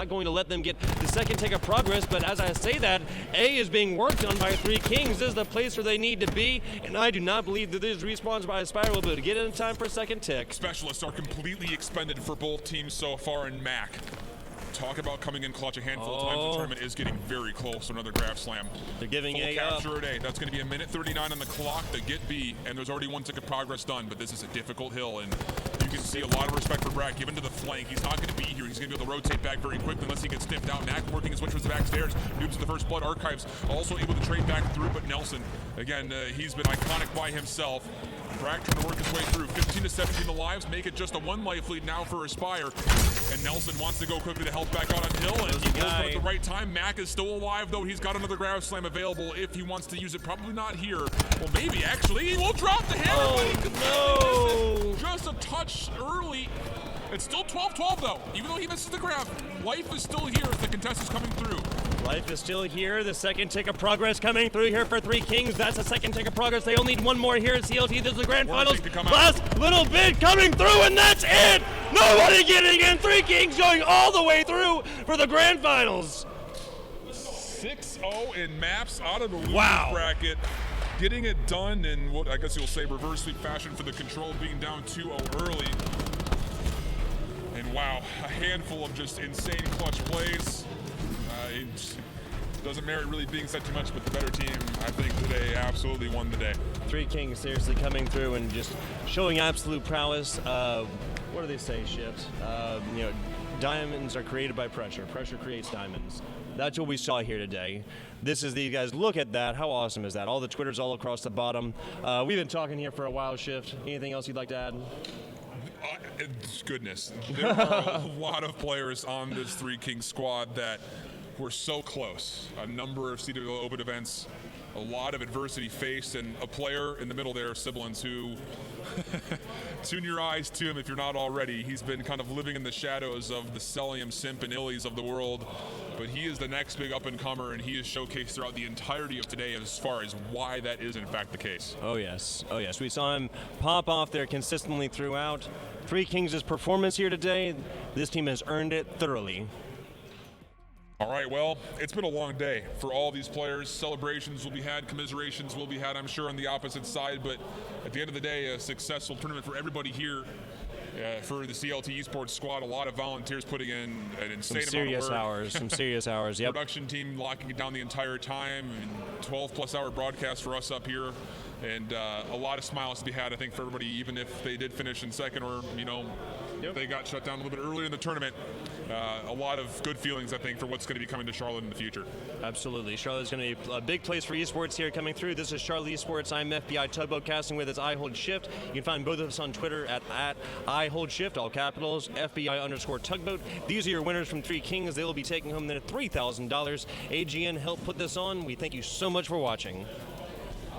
going to let them get the second take of progress. But as I say that, A is being worked on by 3Kingz. This is the place where they need to be, and I do not believe that these respawns by Aspire will be able to get in time for a second tick. Specialists are completely expended for both teams so far in MAC. Talk about coming in clutch a handful of times. The tournament is getting very close to another grab slam. They're giving full A capture at A. That's going to be a minute 39 on the clock to get B, and there's already 1 tick of progress done, but this is a difficult hill, and you can see a lot of respect for Brad given to the flank. He's not going to be here. He's going to be able to rotate back very quickly unless he gets sniffed out. Mac working his way towards the back stairs. Noobs to the first blood. Archives also able to trade back through, but Nelson, again, he's been iconic by himself. Brack trying to work his way through. 15-17 the lives, make it just a 1 life lead now for Aspire. And Nelson wants to go quickly to help back out on hill, and he pulls up at the right time. Mac is still alive, though. He's got another grab slam available if he wants to use it. Probably not here. Well, maybe, actually. He will drop the hammer, but no! Just a touch early. It's still 12-12, though. Even though he misses the grab, life is still here as the contest is coming through. Life is still here. The second tick of progress coming through here for 3Kingz. That's the second tick of progress. They only need 1 more here at CLT. This is the grand finals. Last little bit coming through, and that's it. Nobody getting in. 3Kingz going all the way through for the grand finals. 6-0 in maps out of the loser bracket. Getting it done in what I guess you'll say reverse sweep fashion for the control, being down 2-0 early. And wow, a handful of just insane clutch plays. It doesn't merit really being said too much, but the better team, I think, today absolutely won the day. 3Kingz seriously coming through and just showing absolute prowess. What do they say, Shift? You know, diamonds are created by pressure. Pressure creates diamonds. That's what we saw here today. This is these guys. Look at that. How awesome is that? All the Twitters all across the bottom. We've been talking here for a while, Shift. Anything else you'd like to add? Goodness. There are a lot of players on this 3Kingz squad that were so close. A number of CWO Open events, a lot of adversity faced, and a player in the middle there, Sibilance, who tune your eyes to him if you're not already. He's been kind of living in the shadows of the Celium, Simp, and Illies of the world, but he is the next big up-and-comer, and he is showcased throughout the entirety of today as far as why that is in fact the case. Oh yes, oh yes. We saw him pop off there consistently throughout. 3Kingz' performance here today, this team has earned it thoroughly. All right, well, it's been a long day for all these players. Celebrations will be had, commiserations will be had, I'm sure, on the opposite side, but at the end of the day, a successful tournament for everybody here. For the CLT Esports squad, a lot of volunteers putting in an insane amount of work. Some serious hours, yep. Production team locking it down the entire time, and 12-plus hour broadcast for us up here. and a lot of smiles to be had, I think, for everybody, even if they did finish in second or, they got shut down a little bit earlier in the tournament. A lot of good feelings, I think, for what's going to be coming to Charlotte in the future. Absolutely. Charlotte's going to be a big place for esports here coming through. This is Charlotte Esports. I'm FBI Tugboat, casting with its I Hold Shift. You can find both of us on Twitter at I Hold Shift, all capitals, FBI_Tugboat. These are your winners from 3Kingz. They will be taking home their $3,000. AGN helped put this on. We thank you so much for watching.